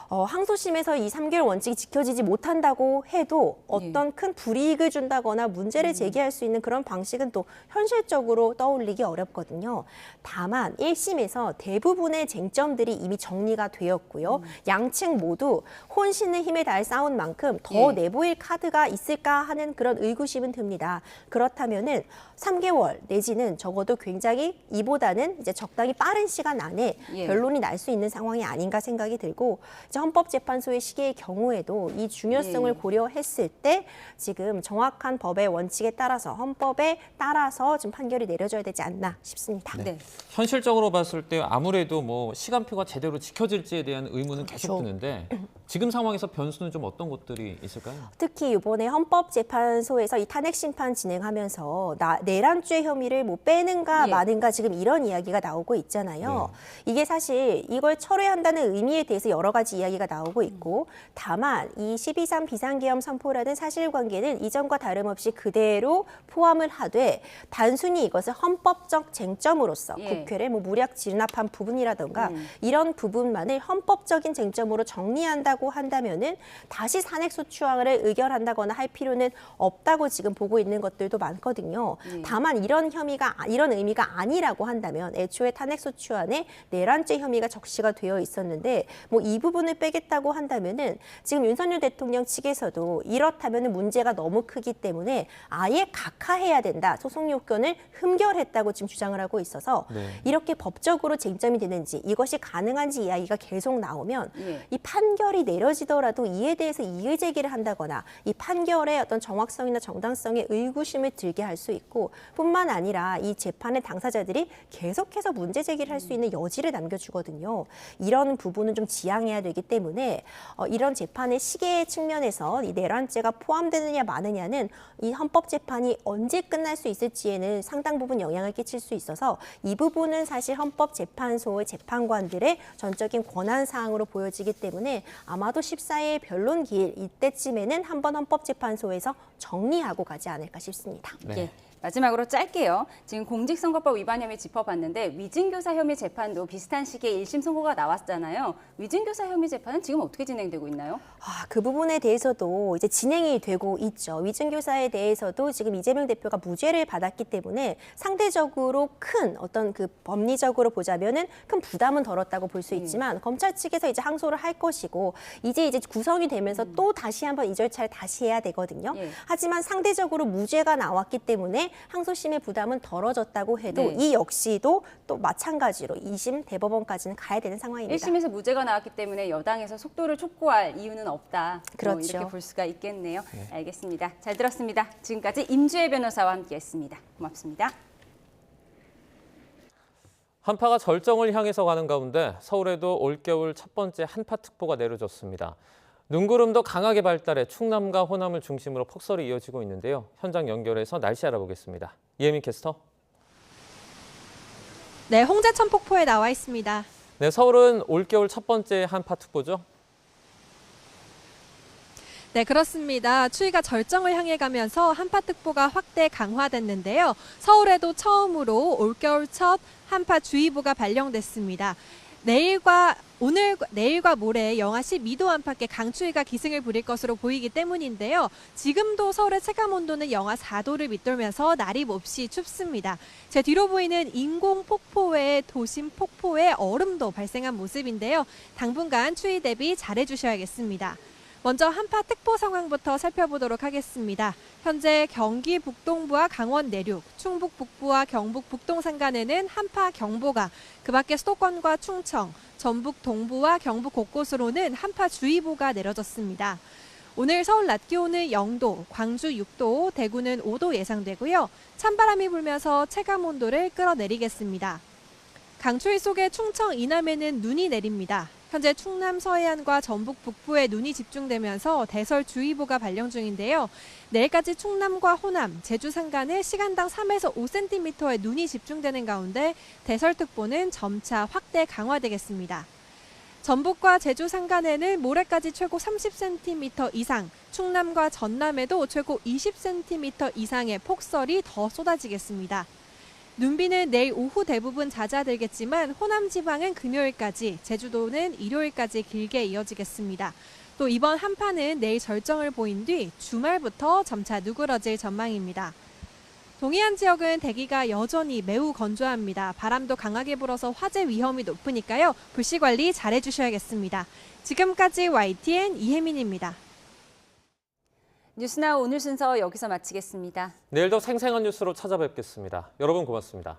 항소심에서 이 3개월 원칙이 지켜지지 못한 못한다고 해도 어떤 큰 불이익을 준다거나 문제를 제기할 수 있는 그런 방식은 또 현실적으로 떠올리기 어렵거든요. 다만 1심에서 대부분의 쟁점들이 이미 정리가 되었고요. 양측 모두 혼신의 힘을 다해 싸운 만큼 더 내보일 카드가 있을까 하는 그런 의구심은 듭니다. 그렇다면은 3개월 내지는 적어도 굉장히 이보다는 이제 적당히 빠른 시간 안에 결론이 날 수 있는 상황이 아닌가 생각이 들고, 이제 헌법재판소의 시기의 경우에도 이 중요성을 고려했을 때 지금 정확한 법의 원칙에 따라서 헌법에 따라서 좀 판결이 내려져야 되지 않나 싶습니다.
네. 현실적으로 봤을 때 아무래도 뭐 시간표가 제대로 지켜질지에 대한 의문은 계속 드는데 지금 상황에서 변수는 좀 어떤 것들이 있을까요?
특히 이번에 헌법재판소에서 이 탄핵 심판 진행하면서 내란죄 혐의를 뭐 빼는가 마는가 지금 이런 이야기가 나오고 있잖아요. 이게 사실 이걸 철회한다는 의미에 대해서 여러 가지 이야기가 나오고 있고, 다만 이 12.3 비상계엄 선포라는 사실관계는 이전과 다름없이 그대로 포함을 하되 단순히 이것을 헌법적 쟁점으로서 국회를 뭐 무력 진압한 부분이라던가 이런 부분만을 헌법적인 쟁점으로 정리한다고 한다면은 다시 산핵소추안을 의결한다거나 할 필요는 없다고 지금 보고 있는 것들도 많거든요. 다만 이런 의미가 아니라고 한다면 애초에 탄핵소추안에 내란죄 혐의가 적시가 되어 있었는데 뭐 이 부분을 빼겠다고 한다면은 지금 윤석열 대통령 측에서도 이렇다면은 문제가 너무 크기 때문에 아예 각하해야 된다. 소송 요건을 흠결했다고 지금 주장을 하고 있어서 이렇게 법적으로 쟁점이 되는지 이것이 가능한지 이야기가 계속 나오면 이 판결이 내려지더라도 이에 대해서 이의 제기를 한다거나 이 판결의 어떤 정확성이나 정당성에 의구심을 들게 할 수 있고, 뿐만 아니라 이 재판의 당사자들이 계속해서 문제 제기를 할 수 있는 여지를 남겨주거든요. 이런 부분은 좀 지양해야 되기 때문에 이런 재판의 시계 측면에서 이 내란죄가 포함되느냐 마느냐는 이 헌법재판이 언제 끝날 수 있을지에는 상당 부분 영향을 끼칠 수 있어서 이 부분은 사실 헌법재판소의 재판관들의 전적인 권한사항으로 보여지기 때문에 아마도 14일 변론 기일 이때쯤에는 한번 헌법재판소에서 정리하고 가지 않을까 싶습니다.
마지막으로 짧게요. 지금 공직선거법 위반 혐의 짚어봤는데 위증교사 혐의 재판도 비슷한 시기에 1심 선고가 나왔잖아요. 위증교사 혐의 재판은 지금 어떻게 진행되고 있나요?
그 부분에 대해서도 이제 진행이 되고 있죠. 위증교사에 대해서도 지금 이재명 대표가 무죄를 받았기 때문에 상대적으로 큰 어떤 그 법리적으로 보자면은 큰 부담은 덜었다고 볼 수 있지만 검찰 측에서 이제 항소를 할 것이고 이제 구성이 되면서 또 다시 한번 이 절차를 다시 해야 되거든요. 하지만 상대적으로 무죄가 나왔기 때문에 항소심의 부담은 덜어졌다고 해도 이 역시도 또 마찬가지로 2심 대법원까지는 가야 되는 상황입니다.
1심에서 무죄가 나왔기 때문에 여당에서 속도를 촉구할 이유는 없다.
그렇죠.
이렇게 볼 수가 있겠네요. 알겠습니다. 잘 들었습니다. 지금까지 임주혜 변호사와 함께했습니다. 고맙습니다.
한파가 절정을 향해서 가는 가운데 서울에도 올겨울 첫 번째 한파특보가 내려졌습니다. 눈구름도 강하게 발달해 충남과 호남을 중심으로 폭설이 이어지고 있는데요. 현장 연결해서 날씨 알아보겠습니다. 이혜민 캐스터.
네, 홍제천 폭포에 나와 있습니다.
네, 서울은 올겨울 첫 번째 한파특보죠?
네, 그렇습니다. 추위가 절정을 향해 가면서 한파특보가 확대 강화됐는데요. 서울에도 처음으로 올겨울 첫 한파주의보가 발령됐습니다. 내일과 모레 영하 12도 안팎의 강추위가 기승을 부릴 것으로 보이기 때문인데요. 지금도 서울의 체감온도는 영하 4도를 밑돌면서 날이 몹시 춥습니다. 제 뒤로 보이는 인공 폭포 외에 도심 폭포에 얼음도 발생한 모습인데요. 당분간 추위 대비 잘해주셔야겠습니다. 먼저 한파특보 상황부터 살펴보도록 하겠습니다. 현재 경기 북동부와 강원 내륙, 충북 북부와 경북 북동 산간에는 한파경보가, 그 밖에 수도권과 충청, 전북 동부와 경북 곳곳으로는 한파주의보가 내려졌습니다. 오늘 서울 낮 기온은 0도, 광주 6도, 대구는 5도 예상되고요. 찬바람이 불면서 체감온도를 끌어내리겠습니다. 강추위 속에 충청 이남에는 눈이 내립니다. 현재 충남 서해안과 전북 북부에 눈이 집중되면서 대설주의보가 발령 중인데요. 내일까지 충남과 호남, 제주 산간에 시간당 3에서 5cm의 눈이 집중되는 가운데 대설특보는 점차 확대 강화되겠습니다. 전북과 제주 산간에는 모레까지 최고 30cm 이상, 충남과 전남에도 최고 20cm 이상의 폭설이 더 쏟아지겠습니다. 눈비는 내일 오후 대부분 잦아들겠지만 호남 지방은 금요일까지, 제주도는 일요일까지 길게 이어지겠습니다. 또 이번 한파는 내일 절정을 보인 뒤 주말부터 점차 누그러질 전망입니다. 동해안 지역은 대기가 여전히 매우 건조합니다. 바람도 강하게 불어서 화재 위험이 높으니까요. 불씨 관리 잘 해주셔야겠습니다. 지금까지 YTN 이혜민입니다.
뉴스나우 오늘 순서 여기서 마치겠습니다.
내일도 생생한 뉴스로 찾아뵙겠습니다. 여러분 고맙습니다.